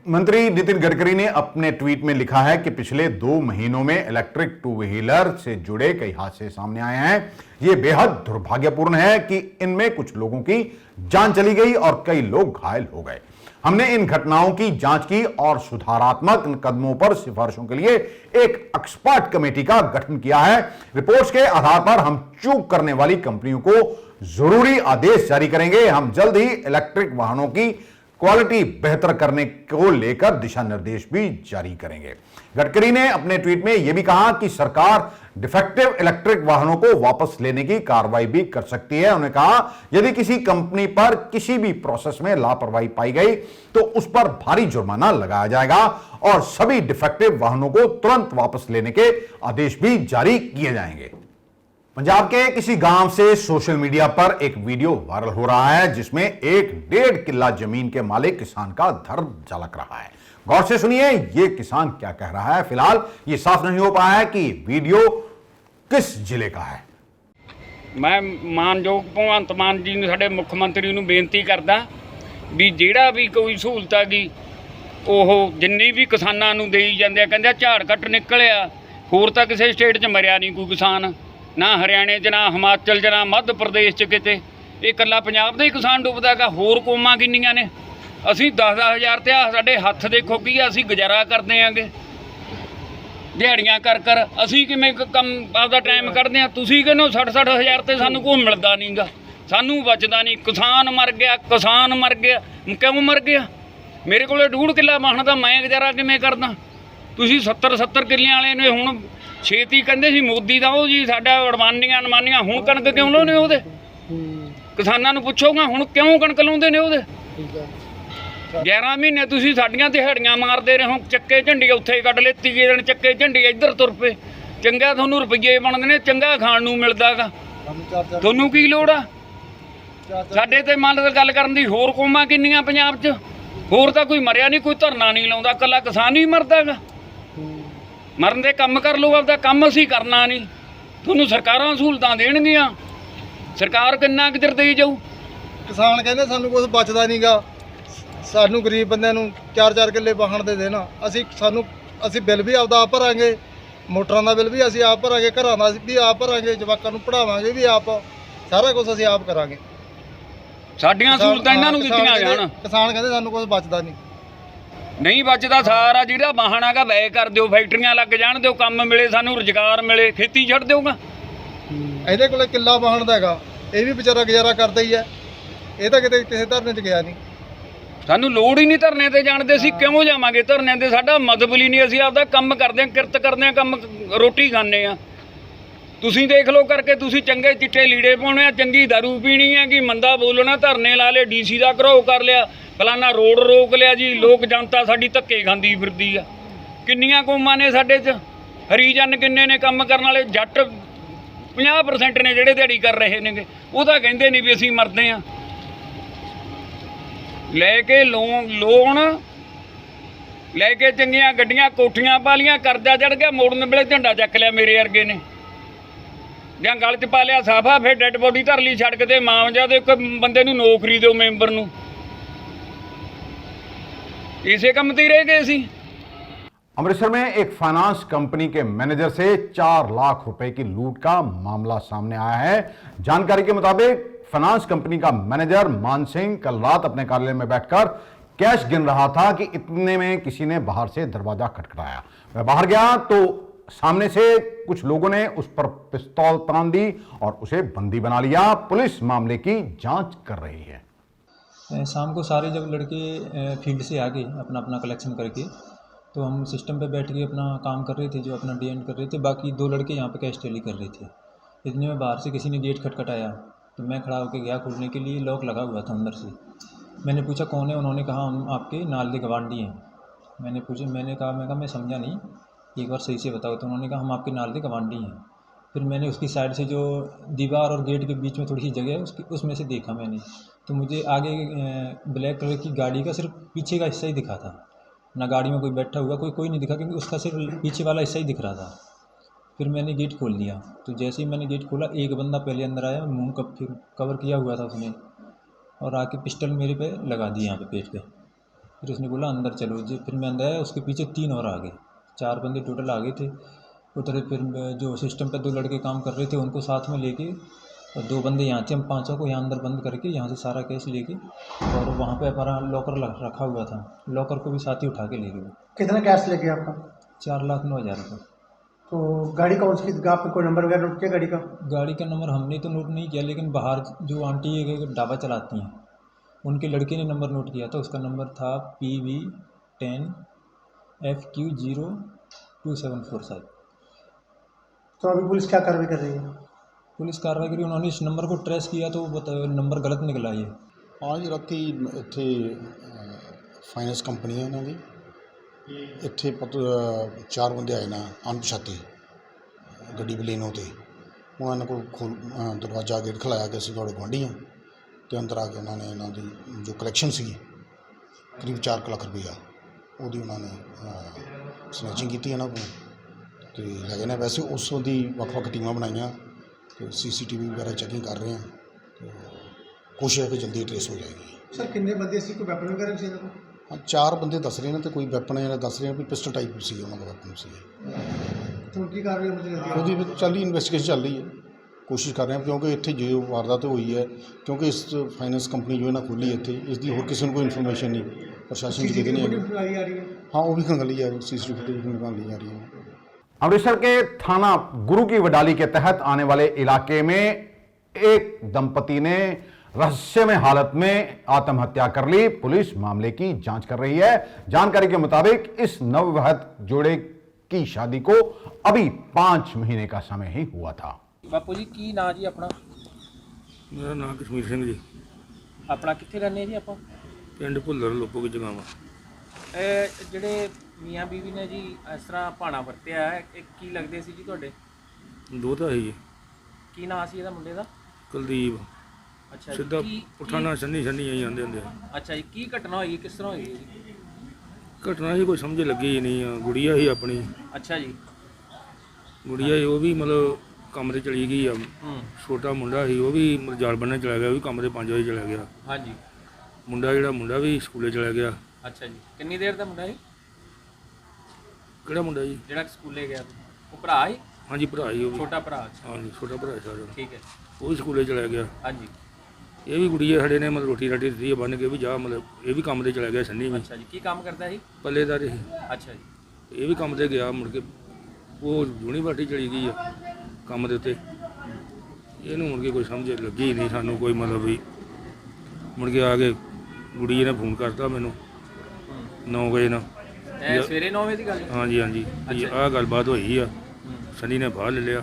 मंत्री नितिन गडकरी ने अपने ट्वीट में लिखा है कि पिछले 2 महीनों में इलेक्ट्रिक 2 व्हीलर से जुड़े कई हादसे सामने आए हैं। यह बेहद दुर्भाग्यपूर्ण है कि इनमें कुछ लोगों की जान चली गई और कई लोग घायल हो गए। हमने इन घटनाओं की जांच की और सुधारात्मक कदमों पर सिफारिशों के लिए एक एक्सपर्ट कमेटी का गठन किया है। रिपोर्ट्स के आधार पर हम चूक करने वाली कंपनियों को जरूरी आदेश जारी करेंगे। हम जल्द ही इलेक्ट्रिक वाहनों की क्वालिटी बेहतर करने को लेकर दिशा निर्देश भी जारी करेंगे। गडकरी ने अपने ट्वीट में यह भी कहा कि सरकार डिफेक्टिव इलेक्ट्रिक वाहनों को वापस लेने की कार्रवाई भी कर सकती है। उन्होंने कहा यदि किसी कंपनी पर किसी भी प्रोसेस में लापरवाही पाई गई तो उस पर भारी जुर्माना लगाया जाएगा और सभी डिफेक्टिव वाहनों को तुरंत वापस लेने के आदेश भी जारी किए जाएंगे। पंजाब के किसी गांव से सोशल मीडिया पर एक वीडियो वायरल हो रहा है जिसमें एक 1.5 किल्ला जमीन के मालिक किसान का दर्द झलक रहा है। गौर से सुनिए ये किसान क्या कह रहा है। फिलहाल ये साफ नहीं हो पाया है कि वीडियो किस जिले का है। मैं मानयोग भगवंत मान जी ਨੂੰ ਸਾਡੇ ਮੁੱਖ ਮੰਤਰੀ ਨੂੰ ਬੇਨਤੀ ਕਰਦਾ ਵੀ ਜਿਹੜਾ ਵੀ ਕੋਈ ਸਹੂਲਤ ਹੈਗੀ ਉਹ ਜਿੰਨੀ ਵੀ ਕਿਸਾਨਾਂ ਨੂੰ ਦੇਈ ਜਾਂਦੇ ਆ। ਕਹਿੰਦੇ ਝਾੜ ਘੱਟ ਨਿਕਲਿਆ, ਹੋਰ ਤਾਂ ਕਿਸੇ ਸਟੇਟ 'ਚ ਮਰਿਆ ਨਹੀਂ ਕੋਈ ਕਿਸਾਨ, ਨਾ ਹਰਿਆਣੇ 'ਚ, ਨਾ ਹਿਮਾਚਲ 'ਚ, ਨਾ ਮੱਧ ਪ੍ਰਦੇਸ਼ 'ਚ ਕਿਤੇ। ਇਹ ਇਕੱਲਾ ਪੰਜਾਬ ਦਾ ਹੀ ਕਿਸਾਨ ਡੁੱਬਦਾ ਗਾ। ਹੋਰ ਕੌਮਾਂ ਕਿੰਨੀਆਂ ਨੇ? ਅਸੀਂ 10-10 ਹਜ਼ਾਰ ਤੇ ਸਾਡੇ ਹੱਥ ਦੇਖੋ ਕੀ ਆ, ਅਸੀਂ ਗੁਜ਼ਾਰਾ ਕਰਦੇ ਆਂਗੇ ਦਿਹਾੜੀਆਂ ਕਰ ਕਰ। ਅਸੀਂ ਕਿਵੇਂ ਕੰਮ ਆਪਦਾ ਟਾਈਮ ਕੱਢਦੇ ਆ? ਤੁਸੀਂ ਕਹਿੰਦੇ 60-60 ਹਜ਼ਾਰ ਤੇ ਸਾਨੂੰ ਕੋਈ ਮਿਲਦਾ ਨਹੀਂਗਾ, ਸਾਨੂੰ ਬਚਦਾ ਨਹੀਂ। ਕਿਸਾਨ ਮਰ ਗਿਆ, ਕਿਸਾਨ ਮਰ ਗਿਆ। ਕਿਉਂ ਮਰ ਗਿਆ? ਮੇਰੇ ਕੋਲੇ 1.5 ਕਿੱਲਾ ਵਾਹਣ ਦਾ ਮੈਂ ਗੁਜ਼ਾਰਾ ਕਿਵੇਂ ਕਰਦਾ? ਤੁਸੀਂ 70 ਕਿੱਲਿਆਂ ਵਾਲੇ ਨੇ ਹੁਣ ਛੇਤੀ ਕਹਿੰਦੇ ਸੀ ਮੋਦੀ ਦਾ ਉਹ ਜੀ ਸਾਡਾ ਅਡਵਾਨੀਆਂ ਹੁਣ ਕਣਕ ਕਿਉਂ ਲਾਉਂਦੇ ਉਹਦੇ? ਕਿਸਾਨਾਂ ਨੂੰ ਪੁੱਛੋਗਾ ਹੁਣ ਕਿਉਂ ਕਣਕ ਲਾਉਂਦੇ ਨੇ ਉਹਦੇ? 11 ਮਹੀਨੇ ਤੁਸੀਂ ਸਾਡੀਆਂ ਦਿਹਾੜੀਆਂ ਮਾਰਦੇ ਰਹੇ ਹੋ, ਚੱਕੇ ਝੰਡੀ ਉੱਥੇ ਕੱਢ ਲਏ, ਤੀਏ ਦਿਨ ਚੱਕੇ ਝੰਡੀ ਇੱਧਰ ਤੁਰ ਪਏ। ਚੰਗਾ ਤੁਹਾਨੂੰ ਰੁਪਈਏ ਬਣਦੇ ਨੇ, ਚੰਗਾ ਖਾਣ ਨੂੰ ਮਿਲਦਾ ਗਾ, ਤੁਹਾਨੂੰ ਕੀ ਲੋੜ ਆ ਸਾਡੇ ਤੇ ਮਨ ਦੀ ਗੱਲ ਕਰਨ ਦੀ? ਹੋਰ ਕੌਮਾਂ ਕਿੰਨੀਆਂ ਪੰਜਾਬ 'ਚ, ਹੋਰ ਤਾਂ ਕੋਈ ਮਰਿਆ ਨਹੀਂ, ਕੋਈ ਧਰਨਾ ਨਹੀਂ ਲਾਉਂਦਾ, ਇਕੱਲਾ ਕਿਸਾਨ ਹੀ ਮਰਦਾ ਗਾ। ਮਰਨ ਦੇ ਕੰਮ ਕਰ ਲਓ ਆਪਦਾ, ਕੰਮ ਅਸੀਂ ਕਰਨਾ ਨਹੀਂ। ਤੁਹਾਨੂੰ ਸਰਕਾਰਾਂ ਸਹੂਲਤਾਂ ਦੇਣਗੀਆਂ, ਸਰਕਾਰ ਕਿੰਨਾ ਕੁ ਚਿਰ ਦੇਈ ਜਾਊ? ਕਿਸਾਨ ਕਹਿੰਦੇ ਸਾਨੂੰ ਕੁਝ ਬਚਦਾ ਨਹੀਂਗਾ, ਸਾਨੂੰ ਗਰੀਬ ਬੰਦਿਆਂ ਨੂੰ 4-4 ਕਿੱਲੇ ਵਾਹਣ ਦੇ ਦੇਣਾ। ਅਸੀਂ ਬਿੱਲ ਵੀ ਆਪਦਾ ਆਪ ਭਰਾਂਗੇ, ਮੋਟਰਾਂ ਦਾ ਬਿੱਲ ਵੀ ਅਸੀਂ ਆਪ ਭਰਾਂਗੇ, ਘਰਾਂ ਦਾ ਵੀ ਆਪ ਭਰਾਂਗੇ, ਜਵਾਕਾਂ ਨੂੰ ਪੜ੍ਹਾਵਾਂਗੇ ਵੀ ਆਪ, ਸਾਰਾ ਕੁਝ ਅਸੀਂ ਆਪ ਕਰਾਂਗੇ। ਸਾਡੀਆਂ ਸਹੂਲਤਾਂ ਇਹਨਾਂ ਨੂੰ ਦਿੱਤੀਆਂ ਜਾਣ। ਕਿਸਾਨ ਕਹਿੰਦੇ ਸਾਨੂੰ ਕੁਝ ਬਚਦਾ ਨਹੀਂ ਬਚਦਾ, ਸਾਰਾ ਜਿਹੜਾ ਵਾਹਣ ਹੈਗਾ ਵੈਅ ਕਰ ਦਿਓ, ਫੈਕਟਰੀਆਂ ਲੱਗ ਜਾਣ ਦਿਓ, ਕੰਮ ਮਿਲੇ, ਸਾਨੂੰ ਰੁਜ਼ਗਾਰ ਮਿਲੇ, ਖੇਤੀ ਛੱਡ ਦਿਓਗਾ। ਇਹਦੇ ਕੋਲੇ ਕਿੱਲਾ ਵਾਹਣ ਦਾ ਹੈਗਾ, ਇਹ ਵੀ ਵਿਚਾਰਾ ਗੁਜ਼ਾਰਾ ਕਰਦਾ ਹੀ ਹੈ, ਇਹ ਤਾਂ ਕਿਤੇ ਕਿਸੇ ਧਰਨੇ 'ਚ ਗਿਆ ਨਹੀਂ। ਸਾਨੂੰ ਲੋੜ ਹੀ ਨਹੀਂ ਧਰਨੇ ਤੇ ਜਾਣ ਦੀ, ਅਸੀਂ ਕਿਉਂ ਜਾਵਾਂਗੇ ਧਰਨੇ ਤੇ? ਸਾਡਾ ਮਤਲਬ ਹੀ ਨਹੀਂ, ਅਸੀਂ ਆਪਦਾ ਕੰਮ ਕਰਦੇ ਹਾਂ, ਕਿਰਤ ਕਰਦੇ ਹਾਂ, ਕੰਮ ਰੋਟੀ ਖਾਂਦੇ ਆ। ਤੁਸੀਂ ਦੇਖ ਲਓ ਕਰਕੇ, ਤੁਸੀਂ ਚੰਗੇ ਚਿੱਟੇ ਲੀੜੇ ਪਾਉਣੇ ਆ, ਚੰਗੀ ਦਾਰੂ ਪੀਣੀ ਹੈ, ਕਿ ਮੰਦਾ ਬੋਲਣਾ, ਧਰਨੇ ਲਾ ਲਏ, ਡੀਸੀ ਦਾ ਘਰੋਂ ਕਰ ਲਿਆ, ਫਲਾਨਾ ਰੋਡ ਰੋਕ ਲਿਆ ਜੀ। ਲੋਕ ਜਨਤਾ ਸਾਡੀ ਧੱਕੇ ਖਾਂਦੀ ਫਿਰਦੀ ਆ। ਕਿੰਨੀਆਂ ਕੌਮਾਂ ਨੇ ਸਾਡੇ 'ਚ, ਹਰੀਜਨ ਕਿੰਨੇ ਨੇ, ਕੰਮ ਕਰਨ ਵਾਲੇ ਜੱਟ 50% ਨੇ ਜਿਹੜੇ ਦਿਹਾੜੀ ਕਰ ਰਹੇ ਨੇਗੇ। ਉਹ ਤਾਂ ਕਹਿੰਦੇ ਨਹੀਂ ਵੀ ਅਸੀਂ ਮਰਦੇ ਹਾਂ। ਲੈ ਕੇ ਲੋਨ ਲੈ ਕੇ ਚੰਗੀਆਂ ਗੱਡੀਆਂ, ਕੋਠੀਆਂ ਪਾ ਲੀਆਂ, ਕਰਜ਼ਾ ਚੜ ਗਿਆ, ਮੋੜਨ ਵੇਲੇ ਝੰਡਾ ਚੱਕ ਲਿਆ ਮੇਰੇ ਵਰਗੇ ਨੇ, ਜਾਂ ਗਲ 'ਚ ਪਾ ਲਿਆ ਸਾਫਾ, ਫਿਰ ਡੈੱਡ ਬੋਡੀ ਧਰ ਲਈ ਸੜਕ ਤੇ। ਮਾਮਜਾ ਦੇ ਇੱਕ ਬੰਦੇ ਨੂੰ ਨੌਕਰੀ ਦਿਓ, ਮੈਂਬਰ ਨੂੰ। ਇਸੇ ਕੰਮ ਤੇ ਹੀ ਰਹਿ गए ਅਸੀਂ। अमृतसर में एक फाइनेंस कंपनी के मैनेजर से 4 लाख रुपए की लूट का मामला सामने आया है। जानकारी के मुताबिक फाइनेंस कंपनी का मैनेजर मान सिंह कल रात अपने कार्यालय में बैठकर कैश गिन रहा था कि इतने में किसी ने बाहर से दरवाजा खटखटाया। वह बाहर गया तो सामने से कुछ लोगों ने उस पर पिस्तौल तान दी और उसे बंदी बना लिया। पुलिस मामले की जांच कर रही है। शाम को सारे जब लड़के फील्ड से आ गए अपना अपना कलेक्शन करके, तो हम सिस्टम पे बैठ के अपना काम कर रहे थे, जो अपना डी एंड कर रहे थे। बाकी 2 लड़के यहाँ पे कैश टैली कर रहे थे। इतने में बाहर से किसी ने गेट खटखटाया, तो मैं खड़ा होकर गया खोलने के लिए। लॉक लगा हुआ था अंदर से। मैंने पूछा कौन है? उन्होंने कहा हम आपके नाल के गवांडी हैं। मैंने कहा मैं समझा नहीं, एक बार सही से बताओ। तो उन्होंने कहा हम आपके नाल के गवांडी हैं। फिर मैंने उसकी साइड से जो दीवार और गेट के बीच में थोड़ी सी जगह है उसमें से देखा मैंने, तो मुझे आगे ब्लैक कलर की गाड़ी का सिर्फ पीछे का हिस्सा ही दिखा था। ना गाड़ी में कोई बैठा हुआ कोई नहीं दिखा, क्योंकि उसका सिर्फ पीछे वाला हिस्सा ही दिख रहा था। फिर मैंने गेट खोल दिया, तो जैसे ही मैंने गेट खोला, एक बंदा पहले अंदर आया, मुंह कवर किया हुआ था उसने, और आके पिस्टल मेरे पे लगा दी यहाँ पे पेट पे। फिर उसने बोला अंदर चलो जी। फिर मैं अंदर आया, उसके पीछे 3 और आ गए, 4 बंदे टोटल आ गए थे उधर। फिर जो सिस्टम पे 2 लड़के काम कर रहे थे उनको साथ में लेके, और 2 बंदे यहाँ थे, हम 5 को यहाँ अंदर बंद करके यहाँ से सारा कैश लेके, और वहाँ पे हमारा लॉकर रखा हुआ था, लॉकर को भी साथ ही उठा के ले गए। कितना कैश लेके आपका? 4,09,000 रुपये। तो गाड़ी कौन सी, आपने कोई नंबर वगैरह नोट किया गाड़ी का? गाड़ी का नंबर हमने तो नोट नहीं किया, लेकिन बाहर जो आंटी ढाबा चलाती हैं उनके लड़के ने नंबर नोट किया था। उसका नंबर था PV10 FQ0274 शायद। तो अभी पुलिस क्या कार्रवाई कर रही है? पुलिस कार्रवाई करी, उन्होंने इस नंबर को ट्रेस किया तो नंबर गलत निकला। ये आज राती इत्थे फाइनेंस कंपनी है इन्हों की, इत्थे 4 बंदे आए ना अनपछाते गड्डी बलेनो ते, उन्होंने को खोल दरवाजा गेट खिलाया कि असं थोड़े गुआढ़ी हाँ, तो अंदर आके उन्होंने इन्हों की जो कलैक्शन सी करीब 4 लाख रुपया वो उन्होंने स्नैचिंग की इन्हों को तो लै गए। वैसे उस दी ਵੱਖ-ਵੱਖ टीमां बनाई, तो CCTV वगैरह चैकिंग कर रहे हैं, तो कोशिश है कि जल्दी ट्रेस हो जाएगी। सर कितने बंदे सी, कोई वैपन वगैरह भी सी? हाँ 4 बंदे दस रहे हैं, तो कोई वैपन दस रहे हैं भी पिस्टल टाइप सी उन्होंने वैपन सी। तो उनकी कार्रवाई वो चल रही इन्वेस्टिगेशन चल रही है, कोशिश कर रहे हैं, क्योंकि इतने जो वारदात हुई है, क्योंकि इस फाइनेंस कंपनी जो है ना खुली इतने, इसकी होर किसी को कोई इन्फॉर्मेशन नहीं, प्रशासन की नहीं है। हाँ वो भी खंगाली जा रही, CCTV खंगाली जा रही है। अमृतसर के थाना गुरु की वडाली के तहत आने वाले इलाके में एक दंपति ने रहस्यमय हालत में आत्महत्या कर ली। पुलिस मामले की जांच कर रही है। जानकारी के मुताबिक इस नवविवाहित जोड़े की शादी को अभी 5 महीने का समय ही हुआ था। ਬਾਪੂ ਜੀ ਕੀ ਨਾਂ ਜੀ ਆਪਣਾ? ਮੇਰਾ ਨਾਮ ਕਸ਼ਮੀਰ ਸਿੰਘ ਜੀ। ਆਪਣਾ ਕਿੱਥੇ ਰਹਿੰਦੇ ਜੀ ਆਪਾਂ? ਪਿੰਡ ਭੁੱਲਰ ਲੋਪੋ ਕੀ ਜਗ੍ਹਾਵਾਂ। ਇਹ ਜਿਹੜੇ ਮੀਆਂ ਬੀਵੀ ਨੇ ਜੀ ਇਸ ਤਰ੍ਹਾਂ ਭਾਣਾ ਵਰਤਿਆ ਹੈ, ਇਹ ਕੀ ਲੱਗਦੇ ਸੀ ਜੀ ਤੁਹਾਡੇ? ਦੋਤਾ ਸੀ ਜੀ। ਕੀ ਨਾਂ ਸੀ ਇਹਦਾ ਮੁੰਡੇ ਦਾ? ਕੁਲਦੀਪ। ਅੱਛਾ ਜੀ, ਸਿੱਧਾ ਕੀ- ਪੁੱਠਾਣਾ ਸੰਨੀ ਆਈ ਜਾਂਦੇ ਹੁੰਦੇ। ਅੱਛਾ ਜੀ, ਕੀ ਘਟਨਾ ਹੋਈ, ਕਿਸ ਤਰ੍ਹਾਂ ਹੋਈ ਜੀ? ਘਟਨਾ ਹੀ ਕੋਈ ਸਮਝ ਲੱਗੀ ਹੀ ਨਹੀਂ ਆ। ਗੁੜੀਆ ਹੀ ਆਪਣੀ। ਅੱਛਾ ਜੀ। ਗੁੜੀਆ ਹੀ ਉਹ ਵੀ ਮਤਲਬ ਕੰਮ ਤੇ ਚਲੀ ਗਈ ਆ। ਛੋਟਾ ਮੁੰਡਾ ਸੀ ਉਹ ਵੀ ਜਾਲ ਬੰਨ੍ਹਣ ਚਲਾ ਗਿਆ, ਉਹ ਵੀ ਕੰਮ ਤੇ 5 ਵਜੇ ਚਲਾ ਗਿਆ। ਹਾਂਜੀ। ਮੁੰਡਾ ਵੀ ਸਕੂਲੇ ਚਲਾ ਗਿਆ। ਅੱਛਾ ਜੀ, ਕਿੰਨੀ ਦੇਰ ਦਾ ਮੁੰਡਾ ਸੀ? ਕਿਹੜਾ ਮੁੰਡਾ ਜੀ? ਜਿਹੜਾ ਸਕੂਲੇ ਗਿਆ ਉਹ ਭਰਾ ਸੀ? ਹਾਂਜੀ ਭਰਾ ਹੀ ਉਹ ਵੀ। ਛੋਟਾ ਭਰਾ? ਹਾਂਜੀ ਛੋਟਾ ਭਰਾ ਸੀ ਸਾਡਾ। ਠੀਕ ਹੈ। ਉਹ ਵੀ ਸਕੂਲੇ ਚਲਾ ਗਿਆ। ਹਾਂਜੀ। ਇਹ ਵੀ ਗੁੜੀਆ ਸਾਡੇ ਨੇ ਮਤਲਬ ਰੋਟੀ ਰਾਟੀ ਦਿੱਤੀ ਬੰਨ ਕੇ ਵੀ ਜਾ, ਮਤਲਬ ਇਹ ਵੀ ਕੰਮ ਤੇ ਚਲਾ ਗਿਆ। ਸੰਨੀ ਵੀ। ਅੱਛਾ ਜੀ, ਕੀ ਕੰਮ ਕਰਦਾ ਸੀ? ਪੱਲੇਦਾਰ ਸੀ। ਅੱਛਾ ਜੀ। ਇਹ ਵੀ ਕੰਮ ਤੇ ਗਿਆ, ਮੁੜ ਕੇ ਉਹ ਯੂਨੀਵਰਸਿਟੀ ਚਲੀ ਗਈ ਆ ਕੰਮ ਦੇ ਉੱਤੇ। ਇਹਨੂੰ ਮੁੜ ਕੇ ਕੋਈ ਸਮਝ ਲੱਗੀ ਨਹੀਂ ਸਾਨੂੰ ਕੋਈ, ਮਤਲਬ ਵੀ ਮੁੜ ਕੇ ਆ ਕੇ ਗੁੜੀਏ ਨੇ ਫੋਨ ਕਰਤਾ ਮੈਨੂੰ 9 ਵਜੇ ਨਾਲ। ਇਹ ਸਵੇਰੇ 9 ਵਜੇ ਦੀ ਗੱਲ ਹੈ? ਹਾਂਜੀ ਵੀ ਆਹ ਗੱਲਬਾਤ ਹੋਈ ਆ, ਸਨੀ ਨੇ ਫਾਹ ਲੈ ਲਿਆ।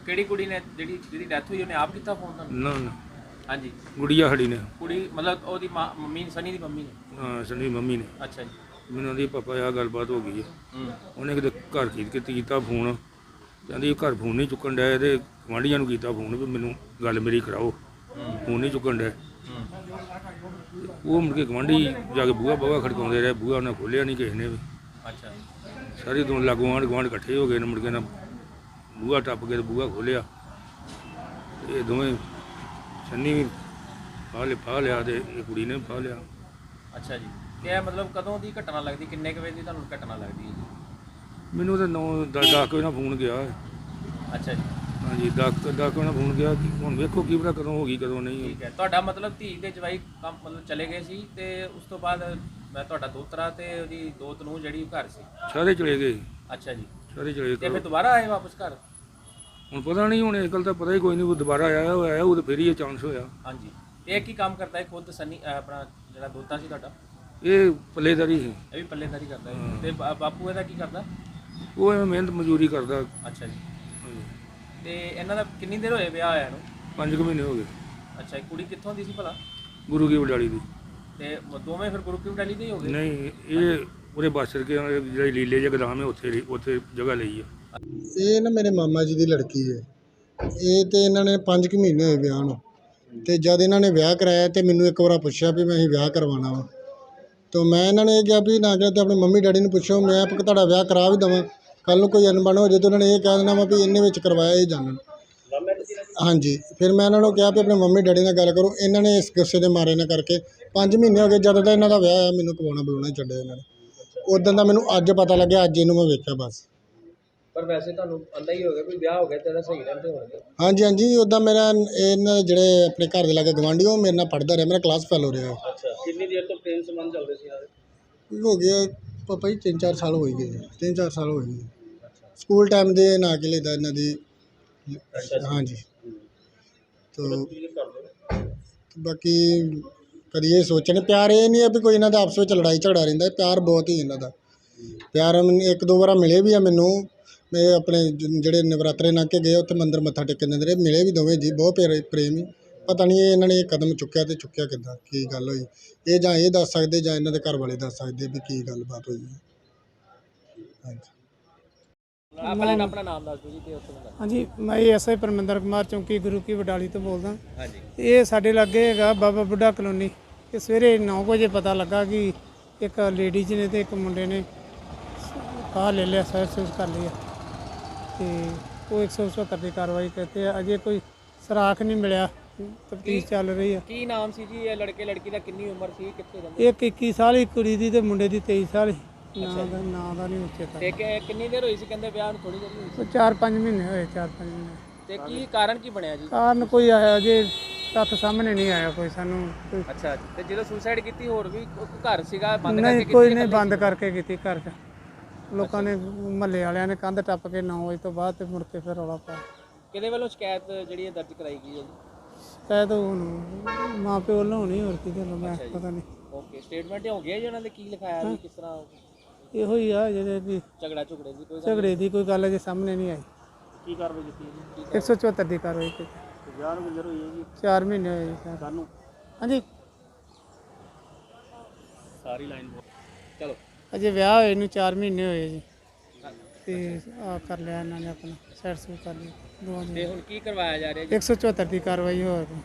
ਕਿਹੜੀ ਕੁੜੀ ਨੇ ਜਿਹਦੀ ਡੈਥ ਹੋਈ, ਉਹਨੇ ਆਪ ਕੀਤਾ ਫੋਨ ਤੁਹਾਨੂੰ? ਨਾ ਹਾਂਜੀ। ਗੁੜੀਆ ਸਾਡੀ ਨੇ। ਕੁੜੀ ਮਤਲਬ ਉਹਦੀ ਮੰਮੀ, ਸਨੀ ਦੀ ਮੰਮੀ ਨੇ? ਹਾਂ ਸਨੀ ਦੀ ਮੰਮੀ ਨੇ। ਅੱਛਾ ਜੀ। ਮੈਨੂੰ ਆਂਦੀ ਪਾਪਾ ਆਹ ਗੱਲਬਾਤ ਹੋ ਗਈ ਹੈ। ਉਹਨੇ ਕਿਤੇ ਘਰ ਕੀਤਾ ਫੋਨ, ਕਹਿੰਦੀ ਘਰ ਫੋਨ ਨਹੀਂ ਚੁੱਕਣ ਡਿਆ, ਤੇ ਗੁਆਂਢੀਆਂ ਨੂੰ ਕੀਤਾ ਫੋਨ ਵੀ ਮੈਨੂੰ ਗੱਲ ਮੇਰੀ ਕਰਾਓ, ਫੋਨ ਨਹੀਂ ਚੁੱਕਣ ਡਿਆ। ਉਹ ਮੁੜ ਕੇ ਗੁਆਂਢੀ ਜਾ ਕੇ ਬੂਹਾ ਖੜਕਾਉਂਦੇ ਰਹੇ, ਬੂਹਾ ਉਹਨੇ ਖੋਲ੍ਹਿਆ ਨਹੀਂ ਕਿਸੇ ਨੇ ਵੀ। ਅੱਛਾ। ਸਾਰੇ ਦੋ ਲਾਗੋਂ ਗੁਆਂਢ ਇਕੱਠੇ ਹੋ ਗਏ ਨੇ, ਮੁੜ ਕੇ ਨਾ ਬੂਹਾ ਟੱਪ ਕੇ ਬੂਹਾ ਖੋਲ੍ਹਿਆ। ਇਹ ਦੋਵੇਂ ਸੰਨੀ ਵੀ ਫਾਹ ਲਿਆ ਤੇ ਇਹ ਕੁੜੀ ਨੇ ਫਾਹ ਲਿਆ। ਅੱਛਾ ਜੀ। ਤੇ ਇਹ ਮਤਲਬ ਕਦੋਂ ਦੀ ਘਟਨਾ ਲੱਗਦੀ, ਕਿੰਨੇ ਕੁ ਵਜੇ ਦੀ ਤੁਹਾਨੂੰ ਘਟਨਾ ਲੱਗਦੀ ਹੈ ਜੀ? ਮੈਨੂੰ ਤਾਂ 9-10 ਵਜੇ ਨਾਲ ਫੋਨ ਗਿਆ। ਅੱਛਾ ਜੀ। ਹਾਂਜੀ 10 ਵਜੇ ਨਾਲ ਫੋਨ ਗਿਆ। ਹੁਣ ਵੇਖੋ ਕੀ ਪਤਾ ਕਦੋਂ ਹੋ ਗਈ ਕਦੋਂ ਨਹੀਂ ਹੋਈ। ਠੀਕ ਹੈ। ਤੁਹਾਡਾ ਮਤਲਬ ਧੀ ਦੇ ਜਵਾਈ ਕੰਮ ਮਤਲਬ ਚਲੇ ਗਏ ਸੀ, ਤੇ ਉਸ ਤੋਂ ਬਾਅਦ ਮੈਂ ਤੁਹਾਡਾ ਦੋਤਰਾ ਤੇ ਉਹਦੀ ਦੋਤ ਨੂੰ ਜਿਹੜੀ ਘਰ ਸੀ? ਸਾਰੇ ਚਲੇ ਗਏ। ਅੱਛਾ ਜੀ। ਸਾਰੇ ਚਲੇ ਗਏ। ਤੇ ਫਿਰ ਦੁਬਾਰਾ ਆਏ ਵਾਪਸ ਘਰ? ਹੁਣ ਪਤਾ ਨਹੀਂ, ਹੁਣ ਇਸ ਗੱਲ ਤਾਂ ਪਤਾ ਹੀ ਕੋਈ ਨਹੀਂ। ਉਹ ਦੁਬਾਰਾ ਆਇਆ ਉਹ ਤਾਂ ਫਿਰ ਹੀ ਇਹ ਚਾਂਸ ਹੋਇਆ। ਹਾਂਜੀ। ਇਹ ਕੀ ਕੰਮ ਕਰਦਾ ਹੈ ਖੁਦ ਸਨੀ, ਆਪਣਾ ਜਿਹੜਾ ਦੋਤਾ ਸੀ ਤੁਹਾਡਾ? ਇਹ ਪੱਲੇਦਾਰੀ ਸੀ। ਇਹ ਵੀ ਪੱਲੇਦਾਰੀ ਕਰਦਾ ਹੈ। ਤੇ ਬਾਪੂ ਇਹਦਾ ਕੀ ਕਰਦਾ? ਉਹ ਐਵੇਂ ਮਿਹਨਤ ਮਜ਼ਦੂਰੀ ਕਰਦਾ। ਅੱਛਾ ਜੀ। ਤੇ ਇਹਨਾਂ ਦਾ ਕਿੰਨੀ ਦੇਰ ਹੋਏ ਵਿਆਹ ਹੋਇਆ ਨੂੰ? 5 ਮਹੀਨੇ ਹੋ ਗਏ। ਅੱਛਾ। ਕੁੜੀ ਕਿੱਥੋਂ ਦੀ ਸੀ ਭਲਾ? ਗੁਰੂ ਕੀ ਵਡਾਲੀ ਦੀ। ਤੇ ਦੋਵੇਂ ਫਿਰ ਗੁਰੂ ਕੀ ਵਡਾਲੀ ਦੇ ਹੀ ਹੋ ਗਏ? ਨਹੀਂ, ਇਹ ਉਹਦੇ ਬਾਸਰ ਕੇ ਜਿਹੜੇ ਲੀਲੇ ਜਿਹੇ ਗਦਾਮ ਹੈ ਉੱਥੇ ਜਗ੍ਹਾ ਲਈ ਆ। ਇਹ ਨਾ ਮੇਰੇ ਮਾਮਾ ਜੀ ਦੀ ਲੜਕੀ ਹੈ। ਇਹ ਤੇ ਇਹਨਾਂ ਨੇ 5 ਕੁ ਮਹੀਨੇ ਹੋਏ ਵਿਆਹ ਨੂੰ, ਤੇ ਜਦ ਇਹਨਾਂ ਨੇ ਵਿਆਹ ਕਰਾਇਆ ਤੇ ਮੈਨੂੰ ਇੱਕ ਵਾਰ ਪੁੱਛਿਆ ਵੀ ਮੈਂ ਵਿਆਹ ਕਰਵਾਉਣਾ ਵਾ, ਤਾਂ ਮੈਂ ਇਹਨਾਂ ਨੇ ਇਹ ਕਿਹਾ ਵੀ ਨਾ ਕਿ ਤੇ ਆਪਣੇ ਮੰਮੀ ਡੈਡੀ ਨੂੰ ਪੁੱਛੋ, ਮੈਂ ਤੁਹਾਡਾ ਵਿਆਹ ਕਰਾ ਵੀ ਦੇਵਾਂ, ਕੱਲ੍ਹ ਨੂੰ ਕੋਈ ਅਣਬਣ ਹੋ ਜਾਏ ਤਾਂ ਉਹਨਾਂ ਨੇ ਇਹ ਕਹਿ ਦੇਣਾ ਵਾ ਵੀ ਇਹਨੇ ਵਿੱਚ ਕਰਵਾਇਆ ਇਹ ਜਾਣਨ। ਹਾਂਜੀ। ਫਿਰ ਮੈਂ ਇਹਨਾਂ ਨੂੰ ਕਿਹਾ ਵੀ ਆਪਣੇ ਮੰਮੀ ਡੈਡੀ ਨਾਲ ਗੱਲ ਕਰੋ। ਇਹਨਾਂ ਨੇ ਇਸ ਗੁੱਸੇ ਦੇ ਮਾਰੇ ਨਾਲ ਕਰਕੇ 5 ਮਹੀਨੇ ਹੋ ਗਏ ਜਦੋਂ ਦਾ ਇਹਨਾਂ ਦਾ ਵਿਆਹ ਹੋਇਆ, ਮੈਨੂੰ ਕਵਾਉਣਾ ਬੁਲਾਉਣਾ ਹੀ ਛੱਡਿਆ ਇਹਨਾਂ ਨੇ। ਉਦੋਂ ਦਾ ਮੈਨੂੰ ਅੱਜ ਪਤਾ ਲੱਗਿਆ, ਅੱਜ ਇਹਨੂੰ ਮੈਂ ਵੇਖਿਆ ਬਸ। ਪਰ ਵੈਸੇ ਤੁਹਾਨੂੰ ਅੰਦਾ ਹੀ ਹੋ ਗਿਆ ਵੀ ਵਿਆਹ ਹੋ ਗਿਆ ਤੇ ਇਹਦਾ ਸਹੀ ਰਹਿੰਦੇ ਹੋਣਗੇ? ਹਾਂਜੀ। ਉੱਦਾਂ ਮੇਰਾ ਇਹਨਾਂ ਜਿਹੜੇ ਆਪਣੇ ਘਰ ਦੇ ਲਾਗੇ ਗਵਾਂਢੀ, ਉਹ ਮੇਰੇ ਨਾਲ ਪੜ੍ਹਦਾ ਰਿਹਾ, ਮੇਰਾ ਕਲਾਸ ਫੈਲੋ ਰਿਹਾ। ਅੱਛਾ। ਕਿੰਨੀ ਦੇਰ ਤੋਂ ਪ੍ਰੇਮ ਸੰਬੰਧ ਚੱਲਦੇ ਸੀ ਯਾਰ? ਹੋ ਗਿਆ ਪਾਪਾ ਜੀ 3-4 ਸਾਲ ਹੋ ਗਏ। 3-4 ਸਾਲ ਹੋ ਗਏ। ਸਕੂਲ ਟਾਈਮ ਦੇ ਨਾ ਕੇ ਲਈਦਾ ਇਹਨਾਂ ਦੀ। ਹਾਂਜੀ। ਤਾਂ ਬਾਕੀ ਕਦੀ ਇਹ ਸੋਚਣ, ਪਿਆਰ ਇਹ ਨਹੀਂ ਹੈ ਵੀ ਕੋਈ ਇਹਨਾਂ ਦਾ ਆਪਸ ਵਿੱਚ ਲੜਾਈ ਝਗੜਾ ਰਹਿੰਦਾ, ਪਿਆਰ ਬਹੁਤ ਹੀ ਇਹਨਾਂ ਦਾ। ਪਿਆਰ ਇੱਕ ਦੋ ਵਾਰ ਮਿਲੇ ਵੀ ਆ ਮੈਨੂੰ, ਮੈਂ ਆਪਣੇ ਜਿਹੜੇ ਨਵਰਾਤਰੇ ਲੰਘ ਕੇ ਗਏ ਉੱਥੇ ਮੰਦਰ ਮੱਥਾ ਟੇਕਣ ਜਾਂਦੇ ਰਹੇ, ਮਿਲੇ ਵੀ ਦੋਵੇਂ ਜੀ, ਬਹੁਤ ਪ੍ਰੇਮ ਹੀ। ਪਤਾ ਨਹੀਂ ਇਹਨਾਂ ਨੇ ਇਹ ਕਦਮ ਚੁੱਕਿਆ ਤੇ ਚੁੱਕਿਆ ਕਿੱਦਾਂ, ਕੀ ਗੱਲ ਹੋਈ, ਇਹ ਜਾਂ ਇਹ ਦੱਸ ਸਕਦੇ ਜਾਂ ਇਹਨਾਂ ਦੇ ਘਰ ਵਾਲੇ ਦੱਸ ਸਕਦੇ ਵੀ ਕੀ ਗੱਲਬਾਤ ਹੋਈ ਹੈ। ਹਾਂਜੀ। ਆਪਣਾ ਨਾਮ ਦੱਸ ਦਿਓ ਜੀ ਤੇ ਉੱਥੋਂ ਦਾ। ਹਾਂਜੀ, ਮੈਂ ਐਸਆਈ ਪਰਮਿੰਦਰ ਕੁਮਾਰ, ਚੌਂਕੀ ਗੁਰੂ ਕੀ ਵਡਾਲੀ ਤੋਂ ਬੋਲਦਾ। ਹਾਂਜੀ। ਇਹ ਸਾਡੇ ਲਾਗੇ ਹੈਗਾ ਬਾਬਾ ਬੁੱਢਾ ਕਲੋਨੀ। ਕਿ ਸਵੇਰੇ 9 ਵਜੇ ਪਤਾ ਲੱਗਾ ਕਿ ਇੱਕ ਲੇਡੀਜ਼ ਨੇ ਤੇ ਇੱਕ ਮੁੰਡੇ ਨੇ ਫਾਹ ਲੈ ਲਿਆ, ਸੂਸ ਕਰ ਲਿਆ, ਤੇ ਉਹ 177 ਦੀ ਕਾਰਵਾਈ ਕਰਤੇ ਆ। ਅਜੇ ਕੋਈ ਸਰਾਖ ਨਹੀਂ ਮਿਲਿਆ, ਤਫਤੀਸ਼ ਚੱਲ ਰਹੀ ਹੈ। ਕੀ ਨਾਮ ਸੀ ਜੀ ਇਹ ਲੜਕੇ ਲੜਕੀ ਦਾ? ਕਿੰਨੀ ਉਮਰ ਸੀ? ਕਿੱਥੇ ਰਹਿੰਦੇ? ਇੱਕ 21 ਸਾਲ ਦੀ ਕੁੜੀ ਦੀ ਤੇ ਮੁੰਡੇ ਦੀ 23 ਸਾਲ। ਨਾਂ ਦਾ ਨਹੀਂ ਉੱਚੇ ਤੇ ਕਿੰਨੀ ਦੇਰ ਹੋਈ ਸੀ ਕਹਿੰਦੇ ਵਿਆਹ ਨੂੰ? ਥੋੜੀ ਦੇਰ ਹੋਈ ਸੀ। 4-5 ਮਹੀਨੇ ਹੋਏ। 4-5 ਮਹੀਨੇ। ਤੇ ਕੀ ਕਾਰਨ ਕੀ ਬਣਿਆ ਜੀ? ਕਾਰਨ ਕੋਈ ਆਇਆ ਅਜੇ ਤੱਥ ਸਾਹਮਣੇ ਨਹੀਂ ਆਇਆ ਕੋਈ ਸਾਨੂੰ। ਅੱਛਾ। ਤੇ ਜਦੋਂ ਸੁਸਾਈਡ ਕੀਤੀ ਹੋਰ ਵੀ ਘਰ ਸੀਗਾ ਬੰਦ ਕਰਕੇ ਨਹੀਂ, ਕੀਤੀ? ਕੋਈ ਨਹੀਂ, ਬੰਦ ਕਰਕੇ ਕੀਤੀ ਘਰ 'ਚ। ਲੋਕਾਂ ਨੇ, ਮਹੱਲੇ ਵਾਲਿਆਂ ਨੇ ਕੰਧ ਟੱਪ ਕੇ 9 ਵਜੇ ਤੋਂ ਬਾਅਦ ਤੇ ਮੁੜ ਕੇ ਫਿਰ ਰੌਲਾ ਪਾਇਆ। ਕਿਹਦੇ ਵੱਲੋਂ ਸ਼ਿਕਾਇਤ ਜਿਹੜੀ ਹੈ ਦਰਜ ਕਰਾਈ ਗਈ ਹੈ ਜੀ? ਸ਼ਿਕਾਇਤ ਹੁਣ ਮਾਂ ਪਿਓ ਵੱਲੋਂ ਹੋਣੀ, ਹੋਰ ਕਿਹਦੇ ਵੱਲੋਂ ਮੈਂ ਪਤਾ ਨਹੀਂ। ਓਕੇ, ਸਟੇਟਮੈਂਟ ਹੋ ਗਿਆ ਜੀ ਉਹਨਾਂ ਦੇ, ਕੀ ਲਿਖਾਇਆ ਜੀ, ਕਿਸ ਤਰ੍ਹਾਂ ਇਹੋ ਹੀ ਆ ਜਿਹੜੇ ਵੀ ਝਗੜੇ ਦੀ ਕੋਈ ਝਗੜੇ ਦੀ ਕੋਈ ਗੱਲ ਅਜੇ ਸਾਹਮਣੇ ਨਹੀਂ ਆਈ। ਕੀ ਕਾਰਵਾਈ ਕੀਤੀ ਜੀ? 174 ਦੀ ਕਾਰਵਾਈ ਕੀਤੀ। ਵਿਆਹ ਨੂੰ ਗੁਜ਼ਰ ਹੋਈ ਹੈ ਜੀ? 4 ਮਹੀਨੇ ਹੋਏ ਜੀ ਸਰ। ਸਾਨੂੰ ਹਾਂਜੀ, ਸਾਰੀ ਲਾਈਨ ਚਲੋ। ਅਜੇ ਵਿਆਹ ਹੋਏ ਨੂੰ 4 ਮਹੀਨੇ ਹੋਏ ਜੀ, ਤੇ ਆ ਕਰ ਲਿਆ ਇਹਨਾਂ ਨੇ ਆਪਣਾ ਸਾਈਡ ਸੂਟ ਕਰ ਲਿਆ ਦੋਵਾਂ ਤੇ ਨੇ। ਹੁਣ ਕੀ ਕਰਵਾਇਆ ਜਾ ਰਿਹਾ ਜੀ? 174 ਦੀ कार्रवाई हो रही है,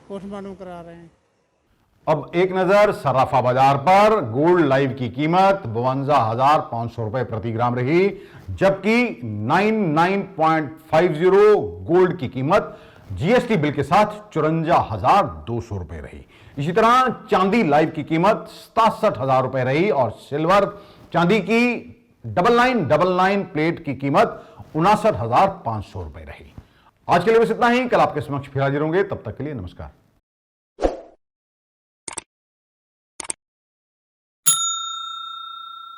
पोस्टमार्टम करा रहे हैं। अब एक नजर सर्राफा बाजार पर। गोल्ड लाइव की कीमत 52,500 रुपए प्रति ग्राम रही, जबकि 99.50 गोल्ड की कीमत जीएसटी बिल के साथ 54,200 रुपए रही। इसी तरह चांदी लाइव की कीमत 67,000 रुपए रही और सिल्वर चांदी की 9999 प्लेट की कीमत 59,500 रुपए रही। आज के लिए बस इतना ही। कल आपके समक्ष फिर हाजिर होंगे, तब तक के लिए नमस्कार।